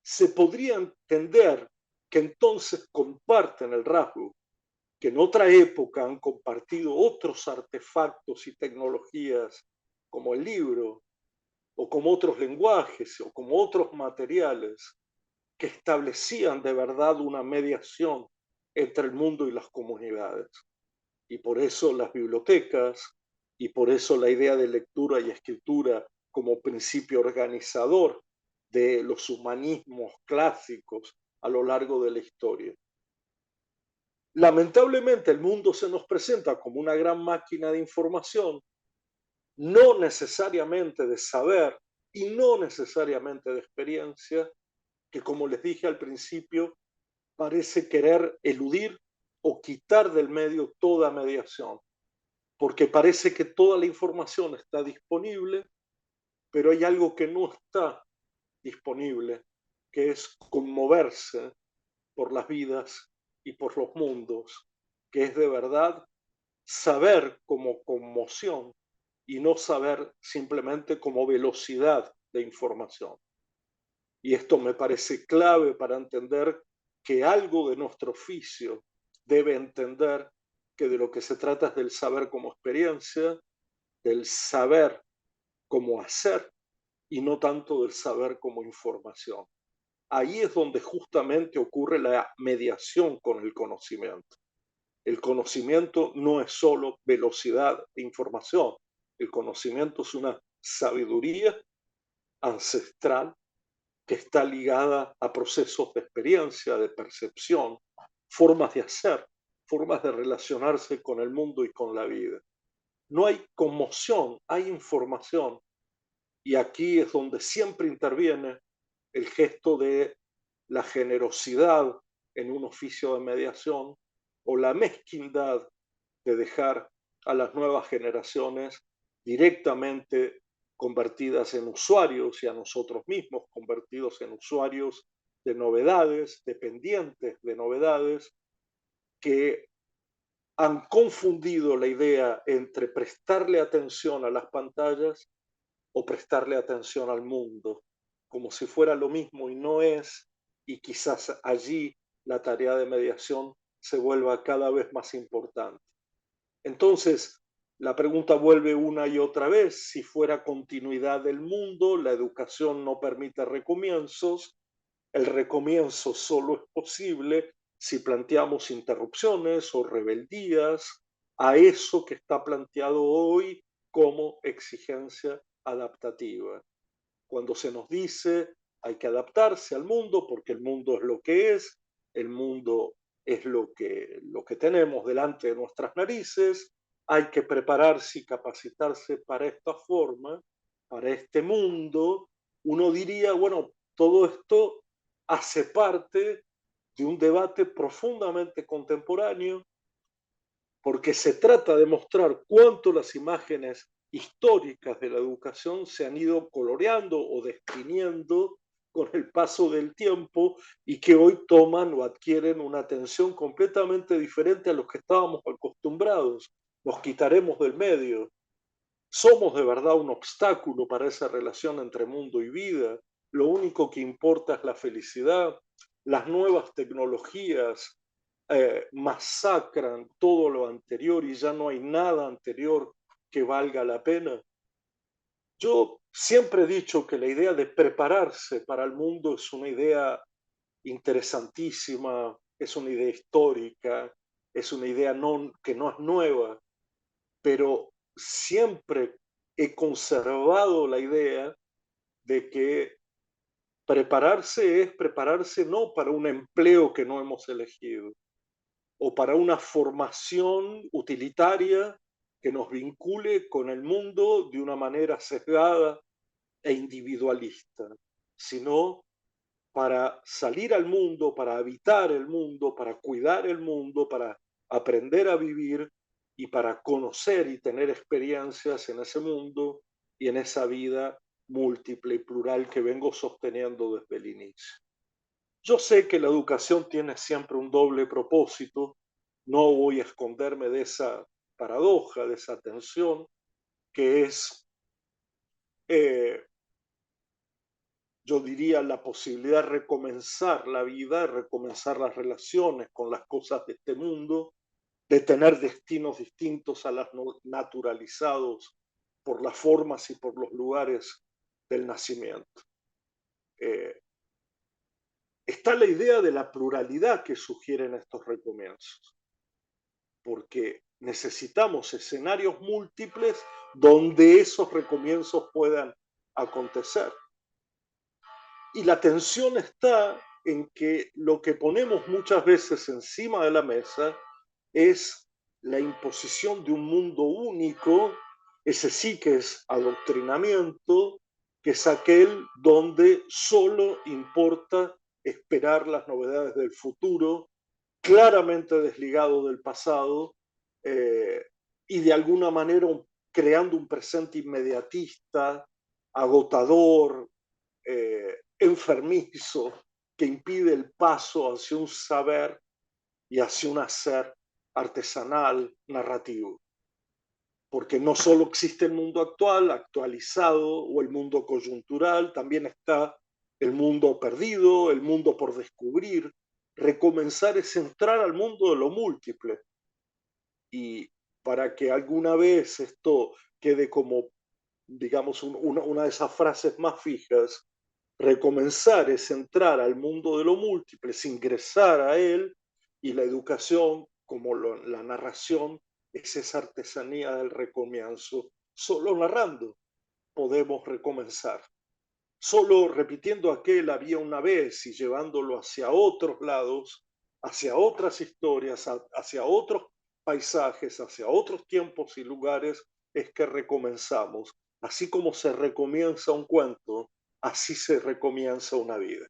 se podría entender que entonces comparten el rasgo que en otra época han compartido otros artefactos y tecnologías como el libro, o como otros lenguajes, o como otros materiales que establecían de verdad una mediación entre el mundo y las comunidades. Y por eso las bibliotecas, y por eso la idea de lectura y escritura como principio organizador de los humanismos clásicos a lo largo de la historia. Lamentablemente el mundo se nos presenta como una gran máquina de información, no necesariamente de saber y no necesariamente de experiencia, que, como les dije al principio, parece querer eludir o quitar del medio toda mediación, porque parece que toda la información está disponible, pero hay algo que no está disponible, que es conmoverse por las vidas y por los mundos, que es de verdad saber como conmoción y no saber simplemente como velocidad de información. Y esto me parece clave para entender que algo de nuestro oficio debe entender que de lo que se trata es del saber como experiencia, del saber como hacer y no tanto del saber como información. Ahí es donde justamente ocurre la mediación con el conocimiento. El conocimiento no es solo velocidad de información, el conocimiento es una sabiduría ancestral que está ligada a procesos de experiencia, de percepción, formas de hacer, formas de relacionarse con el mundo y con la vida. No hay conmoción, hay información. Y aquí es donde siempre interviene el gesto de la generosidad en un oficio de mediación o la mezquindad de dejar a las nuevas generaciones directamente convertidas en usuarios y a nosotros mismos convertidos en usuarios de novedades, dependientes de novedades, que han confundido la idea entre prestarle atención a las pantallas o prestarle atención al mundo, como si fuera lo mismo y no es, y quizás allí la tarea de mediación se vuelva cada vez más importante. Entonces, la pregunta vuelve una y otra vez: si fuera continuidad del mundo, la educación no permite recomienzos, el recomienzo solo es posible si planteamos interrupciones o rebeldías a eso que está planteado hoy como exigencia adaptativa. Cuando se nos dice hay que adaptarse al mundo porque el mundo es lo que es, el mundo es lo que tenemos delante de nuestras narices, hay que prepararse y capacitarse para esta forma, para este mundo, uno diría, bueno, todo esto hace parte de un debate profundamente contemporáneo, porque se trata de mostrar cuánto las imágenes históricas de la educación se han ido coloreando o destiniendo con el paso del tiempo y que hoy toman o adquieren una atención completamente diferente a los que estábamos acostumbrados. Nos quitaremos del medio. Somos de verdad un obstáculo para esa relación entre mundo y vida. Lo único que importa es la felicidad. Las nuevas tecnologías masacran todo lo anterior y ya no hay nada anterior que valga la pena. Yo siempre he dicho que la idea de prepararse para el mundo es una idea interesantísima, es una idea histórica, es una idea que no es nueva, pero siempre he conservado la idea de que prepararse es prepararse no para un empleo que no hemos elegido o para una formación utilitaria que nos vincule con el mundo de una manera sesgada e individualista, sino para salir al mundo, para habitar el mundo, para cuidar el mundo, para aprender a vivir y para conocer y tener experiencias en ese mundo y en esa vida múltiple y plural que vengo sosteniendo desde el inicio. Yo sé que la educación tiene siempre un doble propósito, no voy a esconderme de esa paradoja, de esa tensión, que es, eh, yo diría, la posibilidad de recomenzar la vida, de recomenzar las relaciones con las cosas de este mundo, de tener destinos distintos a los naturalizados por las formas y por los lugares del nacimiento. Eh, Está la idea de la pluralidad que sugieren estos recomienzos, porque necesitamos escenarios múltiples donde esos recomienzos puedan acontecer. Y la tensión está en que lo que ponemos muchas veces encima de la mesa es la imposición de un mundo único, ese sí que es adoctrinamiento, que es aquel donde solo importa esperar las novedades del futuro, claramente desligado del pasado, eh, y de alguna manera creando un presente inmediatista, agotador, enfermizo, que impide el paso hacia un saber y hacia un hacer artesanal, narrativo. Porque no solo existe el mundo actual, actualizado, o el mundo coyuntural, también está el mundo perdido, el mundo por descubrir. Recomenzar es entrar al mundo de lo múltiple. Y para que alguna vez esto quede como, digamos, una de esas frases más fijas, recomenzar es entrar al mundo de lo múltiple, es ingresar a él, y la educación, como la narración, es esa artesanía del recomienzo. Solo narrando podemos recomenzar. Solo repitiendo aquel había una vez y llevándolo hacia otros lados, hacia otras historias, hacia otros paisajes, hacia otros tiempos y lugares, es que recomenzamos. Así como se recomienza un cuento, así se recomienza una vida.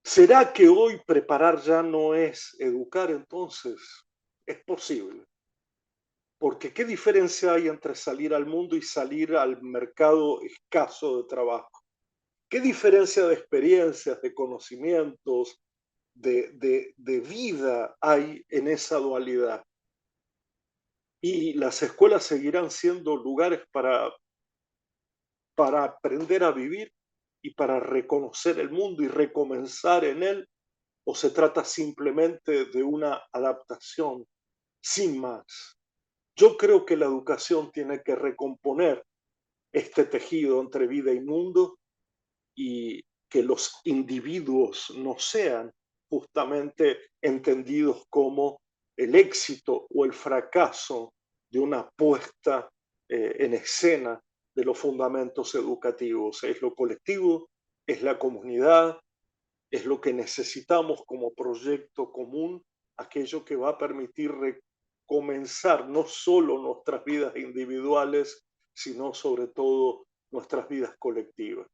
¿Será que hoy preparar ya no es educar entonces? Es posible. Porque ¿qué diferencia hay entre salir al mundo y salir al mercado escaso de trabajo? ¿Qué diferencia de experiencias, de conocimientos, de vida hay en esa dualidad? Y las escuelas seguirán siendo lugares para aprender a vivir y para reconocer el mundo y recomenzar en él, o se trata simplemente de una adaptación sin más. Yo creo que la educación tiene que recomponer este tejido entre vida y mundo, y que los individuos no sean justamente entendidos como el éxito o el fracaso de una puesta en escena de los fundamentos educativos. Es lo colectivo, es la comunidad, es lo que necesitamos como proyecto común, aquello que va a permitir comenzar no solo nuestras vidas individuales, sino sobre todo nuestras vidas colectivas.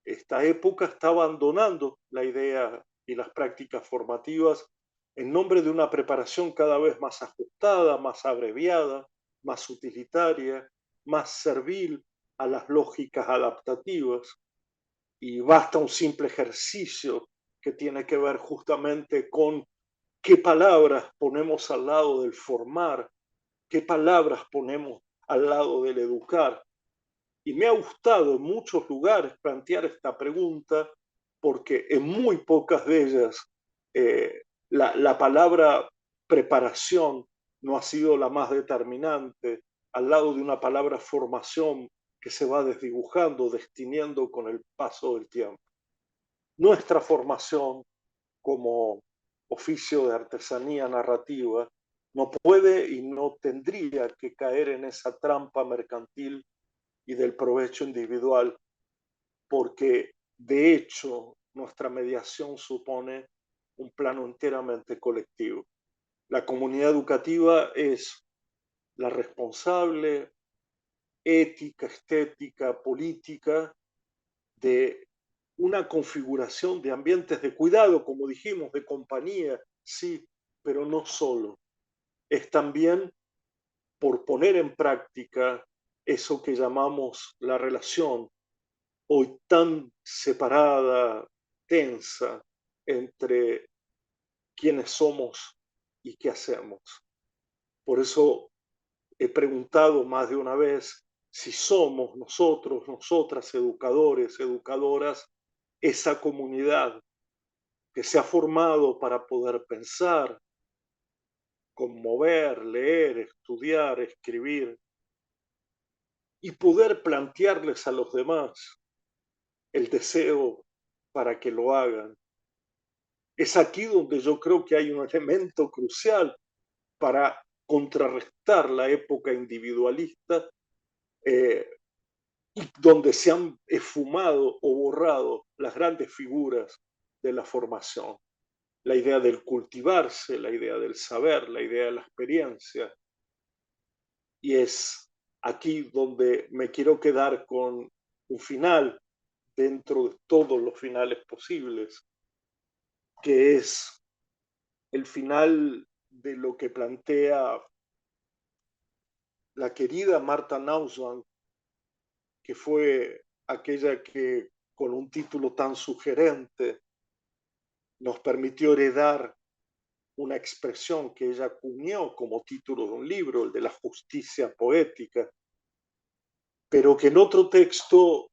Esta época está abandonando la idea y las prácticas formativas en nombre de una preparación cada vez más ajustada, más abreviada, más utilitaria, más servil a las lógicas adaptativas. Y basta un simple ejercicio que tiene que ver justamente con qué palabras ponemos al lado del formar, qué palabras ponemos al lado del educar. Y me ha gustado en muchos lugares plantear esta pregunta porque en muy pocas de ellas La palabra preparación no ha sido la más determinante, al lado de una palabra formación que se va desdibujando, destiniendo con el paso del tiempo. Nuestra formación como oficio de artesanía narrativa no puede y no tendría que caer en esa trampa mercantil y del provecho individual, porque de hecho nuestra mediación supone un plano enteramente colectivo. La comunidad educativa es la responsable ética, estética, política de una configuración de ambientes de cuidado, como dijimos, de compañía, sí, pero no solo. Es también por poner en práctica eso que llamamos la relación, hoy tan separada, tensa, entre quiénes somos y qué hacemos. Por eso he preguntado más de una vez si somos nosotros, nosotras, educadores, educadoras, esa comunidad que se ha formado para poder pensar, conmover, leer, estudiar, escribir y poder plantearles a los demás el deseo para que lo hagan. Es aquí donde yo creo que hay un elemento crucial para contrarrestar la época individualista, eh, y donde se han esfumado o borrado las grandes figuras de la formación. La idea del cultivarse, la idea del saber, la idea de la experiencia. Y es aquí donde me quiero quedar con un final dentro de todos los finales posibles, que es el final de lo que plantea la querida Martha Nussbaum, que fue aquella que con un título tan sugerente nos permitió heredar una expresión que ella acuñó como título de un libro, el de la justicia poética, pero que en otro texto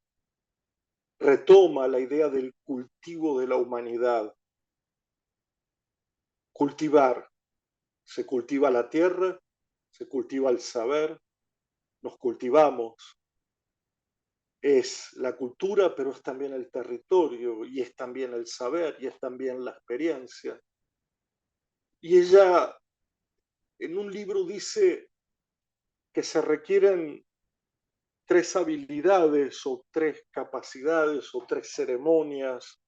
retoma la idea del cultivo de la humanidad. Cultivar, se cultiva la tierra, se cultiva el saber, nos cultivamos. Es la cultura, pero es también el territorio, y es también el saber, y es también la experiencia. Y ella en un libro dice que se requieren tres habilidades o tres capacidades o tres ceremonias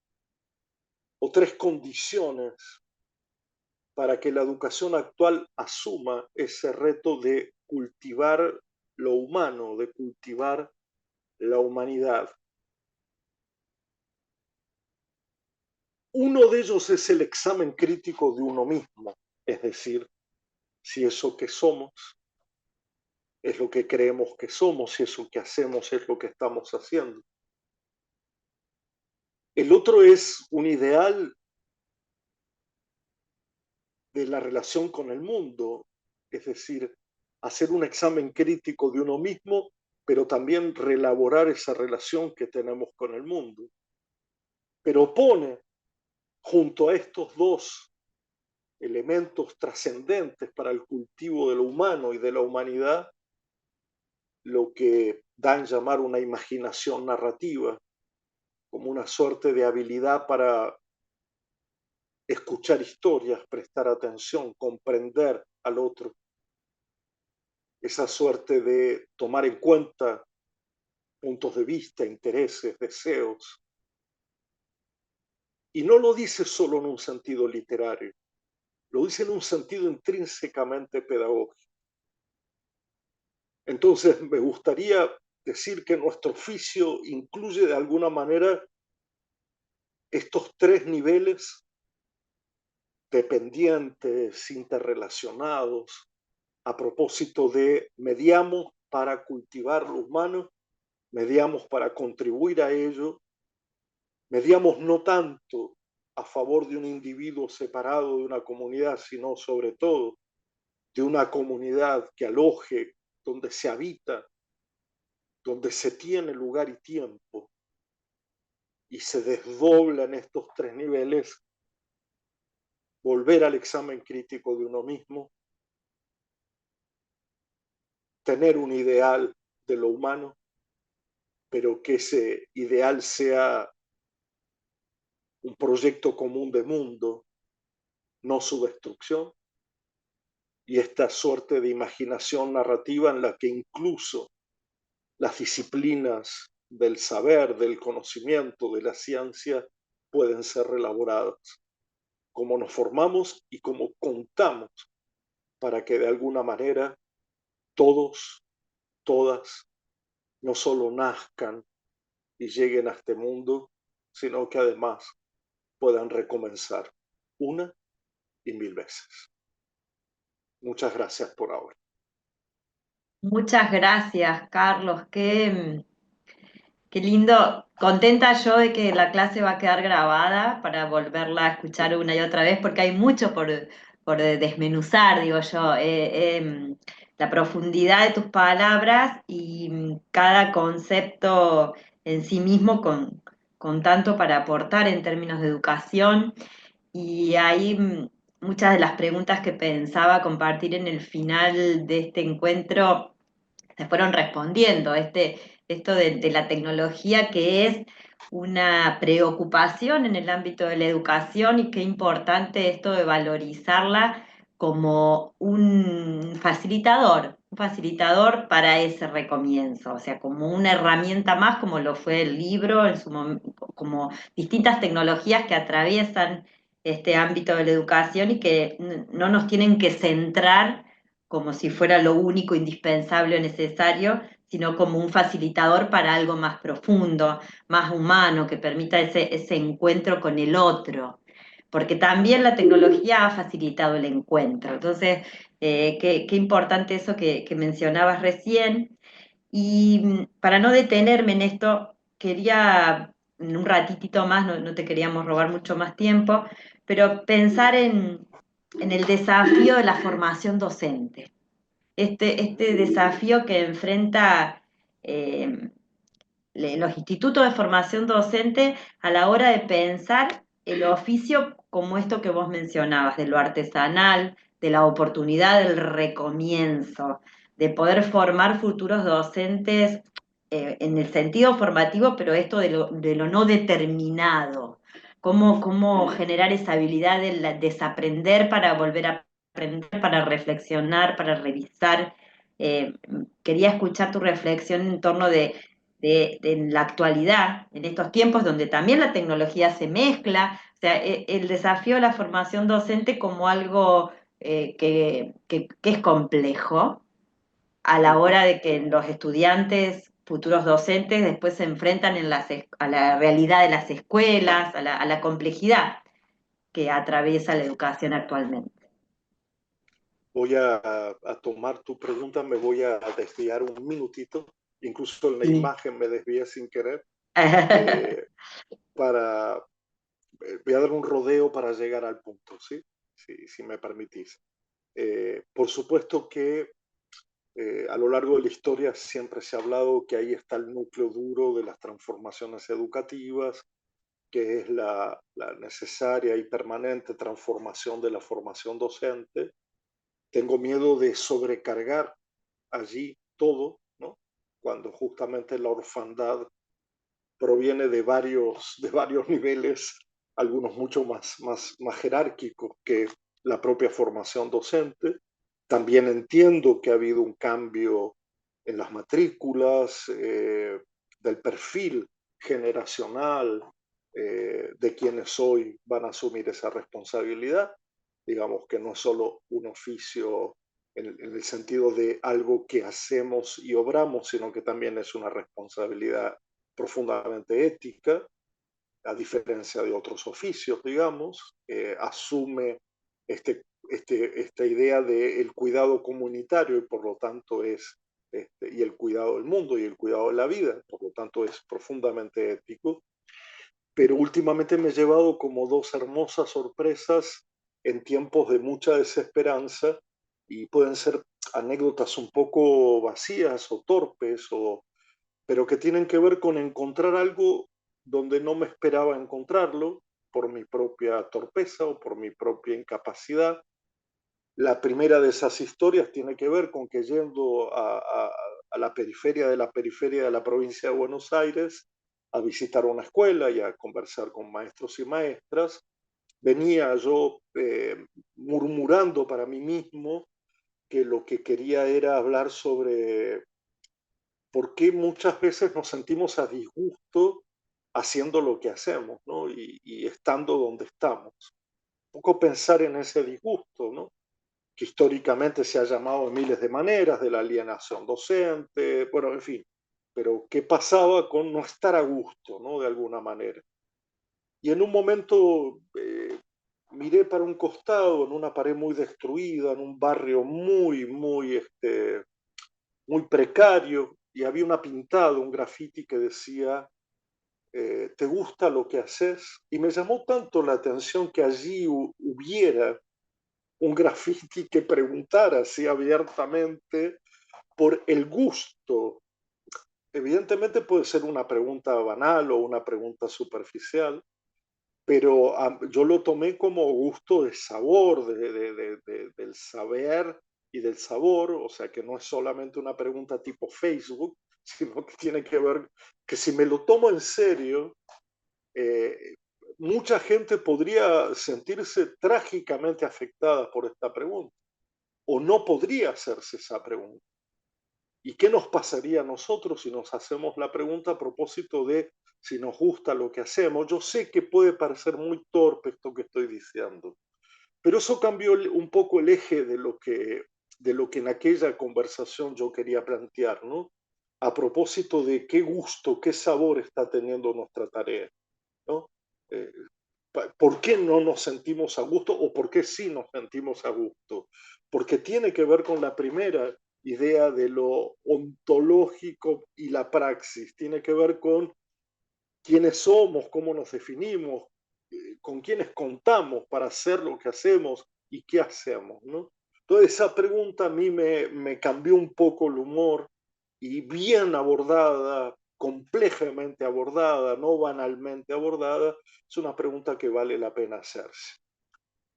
o tres condiciones para que la educación actual asuma ese reto de cultivar lo humano, de cultivar la humanidad. Uno de ellos es el examen crítico de uno mismo, es decir, si eso que somos es lo que creemos que somos, si eso que hacemos es lo que estamos haciendo. El otro es un ideal de la relación con el mundo, es decir, hacer un examen crítico de uno mismo, pero también reelaborar esa relación que tenemos con el mundo. Pero pone junto a estos dos elementos trascendentes para el cultivo de lo humano y de la humanidad, lo que dan llamar una imaginación narrativa, como una suerte de habilidad para escuchar historias, prestar atención, comprender al otro, esa suerte de tomar en cuenta puntos de vista, intereses, deseos. Y no lo dice solo en un sentido literario, lo dice en un sentido intrínsecamente pedagógico. Entonces, me gustaría decir que nuestro oficio incluye de alguna manera estos tres niveles dependientes, interrelacionados, a propósito de mediamos para cultivar lo humano, mediamos para contribuir a ello, mediamos no tanto a favor de un individuo separado de una comunidad, sino sobre todo de una comunidad que aloje, donde se habita, donde se tiene lugar y tiempo, y se desdobla en estos tres niveles volver al examen crítico de uno mismo, tener un ideal de lo humano, pero que ese ideal sea un proyecto común de mundo, no su destrucción, y esta suerte de imaginación narrativa en la que incluso las disciplinas del saber, del conocimiento, de la ciencia pueden ser reelaboradas, cómo nos formamos y cómo contamos para que de alguna manera todos, todas, no solo nazcan y lleguen a este mundo, sino que además puedan recomenzar una y mil veces. Muchas gracias por ahora. Muchas gracias, Carlos. Qué lindo. Contenta yo de que la clase va a quedar grabada para volverla a escuchar una y otra vez, porque hay mucho por desmenuzar, digo yo. La profundidad de tus palabras y cada concepto en sí mismo con tanto para aportar en términos de educación. Y ahí muchas de las preguntas que pensaba compartir en el final de este encuentro se fueron respondiendo. Esto de la tecnología que es una preocupación en el ámbito de la educación y qué importante esto de valorizarla como un facilitador para ese recomienzo, o sea, como una herramienta más, como lo fue el libro, como distintas tecnologías que atraviesan este ámbito de la educación y que no nos tienen que centrar como si fuera lo único, indispensable o necesario, sino como un facilitador para algo más profundo, más humano, que permita ese encuentro con el otro. Porque también la tecnología ha facilitado el encuentro. Entonces, qué importante eso que mencionabas recién. Y para no detenerme en esto, quería en un ratitito más, no te queríamos robar mucho más tiempo, pero pensar en el desafío de la formación docente. Este desafío que enfrenta eh, los institutos de formación docente a la hora de pensar el oficio como esto que vos mencionabas, de lo artesanal, de la oportunidad del recomienzo, de poder formar futuros docentes en el sentido formativo, pero esto de lo no determinado. Cómo generar esa habilidad de desaprender para volver a aprender, para reflexionar, para revisar. Eh, Quería escuchar tu reflexión en torno de la actualidad, en estos tiempos donde también la tecnología se mezcla, o sea, el desafío de la formación docente como algo que es complejo a la hora de que los estudiantes, futuros docentes, después se enfrentan a la realidad de las escuelas, a la complejidad que atraviesa la educación actualmente. Voy a tomar tu pregunta, me voy a desviar un minutito, incluso en la Sí. imagen me desvié sin querer, eh, para, voy a dar un rodeo para llegar al punto, ¿sí? Si me permitís. Por supuesto que a lo largo de la historia siempre se ha hablado que ahí está el núcleo duro de las transformaciones educativas, que es la necesaria y permanente transformación de la formación docente. Tengo miedo de sobrecargar allí todo, ¿no? Cuando justamente la orfandad proviene de varios niveles, algunos mucho más jerárquicos que la propia formación docente. También entiendo que ha habido un cambio en las matrículas, del perfil generacional de quienes hoy van a asumir esa responsabilidad. Digamos que no es solo un oficio en el sentido de algo que hacemos y obramos, sino que también es una responsabilidad profundamente ética, a diferencia de otros oficios, digamos, asume esta idea del cuidado comunitario y por lo tanto y el cuidado del mundo y el cuidado de la vida, por lo tanto es profundamente ético. Pero últimamente me he llevado como dos hermosas sorpresas en tiempos de mucha desesperanza y pueden ser anécdotas un poco vacías o torpes, pero que tienen que ver con encontrar algo donde no me esperaba encontrarlo, por mi propia torpeza o por mi propia incapacidad. La primera de esas historias tiene que ver con que yendo a la periferia de la provincia de Buenos Aires, a visitar una escuela y a conversar con maestros y maestras, venía yo murmurando para mí mismo que lo que quería era hablar sobre por qué muchas veces nos sentimos a disgusto haciendo lo que hacemos, ¿no? Y estando donde estamos. Un poco pensar en ese disgusto, ¿no? Que históricamente se ha llamado de miles de maneras, de la alienación docente, bueno, en fin, pero qué pasaba con no estar a gusto, ¿no? De alguna manera. Y en un momento miré para un costado, en una pared muy destruida, en un barrio muy precario, y había una pintada, un graffiti que decía, ¿te gusta lo que haces? Y me llamó tanto la atención que allí hubiera un graffiti que preguntara así abiertamente por el gusto. Evidentemente puede ser una pregunta banal o una pregunta superficial, pero yo lo tomé como gusto de sabor, del saber y del sabor, o sea que no es solamente una pregunta tipo Facebook, sino que tiene que ver que si me lo tomo en serio, eh, mucha gente podría sentirse trágicamente afectada por esta pregunta o no podría hacerse esa pregunta. ¿Y qué nos pasaría a nosotros si nos hacemos la pregunta a propósito de si nos gusta lo que hacemos? Yo sé que puede parecer muy torpe esto que estoy diciendo, pero eso cambió un poco el eje de lo que en aquella conversación yo quería plantear, ¿no? A propósito de qué gusto, qué sabor está teniendo nuestra tarea, ¿no? Eh, ¿Por qué no nos sentimos a gusto o por qué sí nos sentimos a gusto? Porque tiene que ver con la primera idea de lo ontológico y la praxis, tiene que ver con quiénes somos, cómo nos definimos, con quiénes contamos para hacer lo que hacemos y qué hacemos, ¿no? Entonces esa pregunta a mí me cambió un poco el humor y bien abordada, complejamente abordada, no banalmente abordada, es una pregunta que vale la pena hacerse.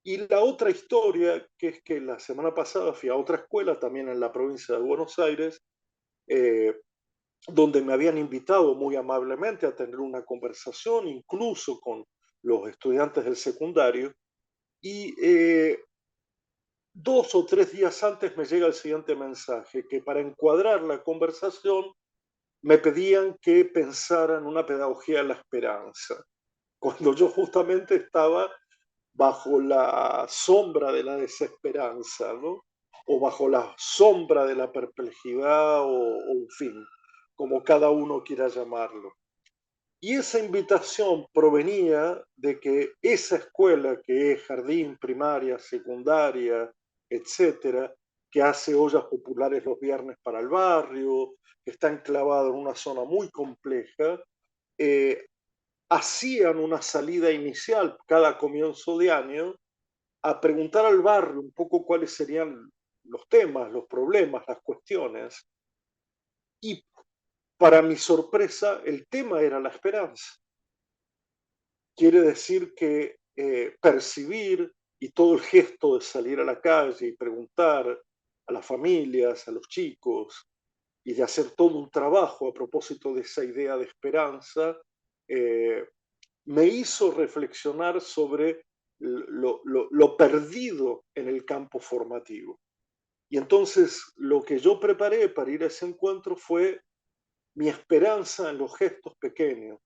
Y la otra historia, que es que la semana pasada fui a otra escuela, también en la provincia de Buenos Aires, eh, donde me habían invitado muy amablemente a tener una conversación, incluso con los estudiantes del secundario, y 2 o 3 días antes me llega el siguiente mensaje, que para encuadrar la conversación me pedían que pensara en una pedagogía de la esperanza, cuando yo justamente estaba bajo la sombra de la desesperanza, ¿no? O bajo la sombra de la perplejidad, o en fin, como cada uno quiera llamarlo. Y esa invitación provenía de que esa escuela, que es jardín, primaria, secundaria, etcétera, que hace ollas populares los viernes para el barrio, que está enclavado en una zona muy compleja, eh, hacían una salida inicial cada comienzo de año a preguntar al barrio un poco cuáles serían los temas, los problemas, las cuestiones. Y para mi sorpresa, el tema era la esperanza. Quiere decir que percibir y todo el gesto de salir a la calle y preguntar a las familias, a los chicos, y de hacer todo un trabajo a propósito de esa idea de esperanza, eh, me hizo reflexionar sobre lo perdido en el campo formativo. Y entonces lo que yo preparé para ir a ese encuentro fue mi esperanza en los gestos pequeños,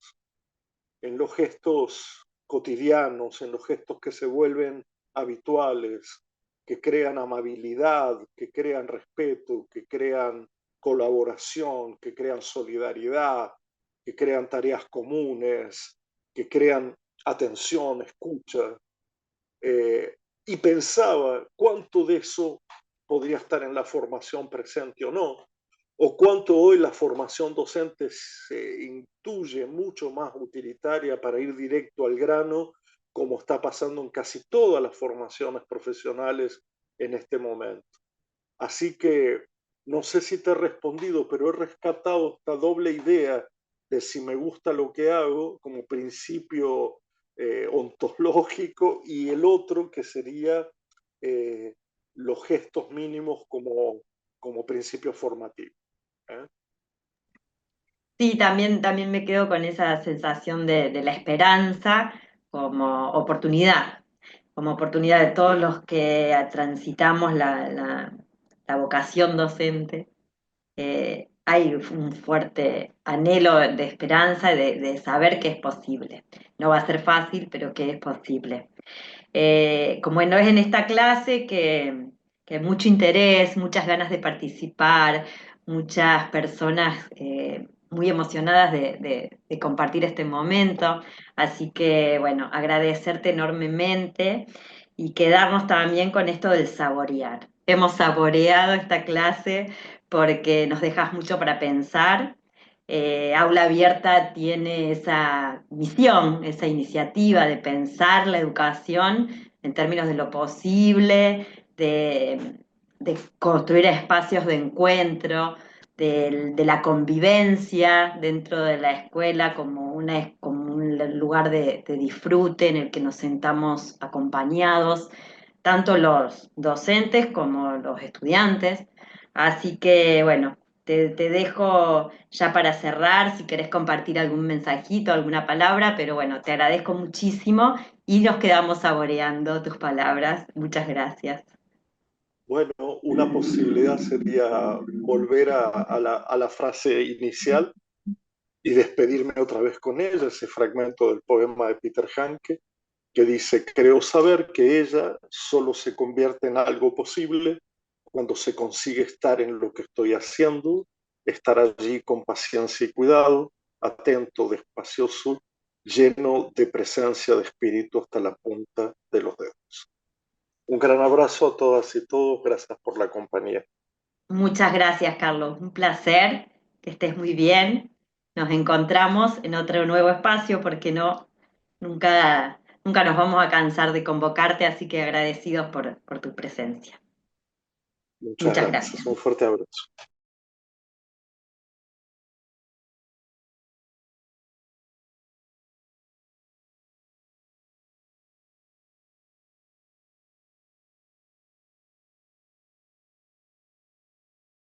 en los gestos cotidianos, en los gestos que se vuelven habituales, que crean amabilidad, que crean respeto, que crean colaboración, que crean solidaridad, que crean tareas comunes, que crean atención, escucha. Y pensaba cuánto de eso podría estar en la formación presente o no, o cuánto hoy la formación docente se intuye mucho más utilitaria para ir directo al grano, como está pasando en casi todas las formaciones profesionales en este momento. Así que no sé si te he respondido, pero he rescatado esta doble idea de si me gusta lo que hago como principio ontológico, y el otro que sería eh, los gestos mínimos como principio formativo. ¿Eh? Sí, también me quedo con esa sensación de la esperanza como oportunidad de todos los que transitamos la vocación docente. Hay un fuerte anhelo de esperanza, de saber que es posible. No va a ser fácil, pero que es posible. Como no es en esta clase que hay mucho interés, muchas ganas de participar, muchas personas muy emocionadas de compartir este momento. Así que, bueno, agradecerte enormemente y quedarnos también con esto del saborear. Hemos saboreado esta clase porque nos dejas mucho para pensar. Aula Abierta tiene esa misión, esa iniciativa de pensar la educación en términos de lo posible, de construir espacios de encuentro, de la convivencia dentro de la escuela como un lugar de disfrute en el que nos sentamos acompañados, tanto los docentes como los estudiantes. Así que, bueno, te dejo ya para cerrar, si querés compartir algún mensajito, alguna palabra, pero bueno, te agradezco muchísimo y nos quedamos saboreando tus palabras. Muchas gracias. Bueno, una posibilidad sería volver a la frase inicial y despedirme otra vez con ella, ese fragmento del poema de Peter Handke, que dice: creo saber que ella solo se convierte en algo posible cuando se consigue estar en lo que estoy haciendo, estar allí con paciencia y cuidado, atento, despacioso, lleno de presencia de espíritu hasta la punta de los dedos. Un gran abrazo a todas y todos, gracias por la compañía. Muchas gracias, Carlos. Un placer, que estés muy bien. Nos encontramos en otro nuevo espacio porque no, nunca nos vamos a cansar de convocarte, así que agradecidos por tu presencia. Muchas Muchas gracias, gracias. un fuerte abrazo.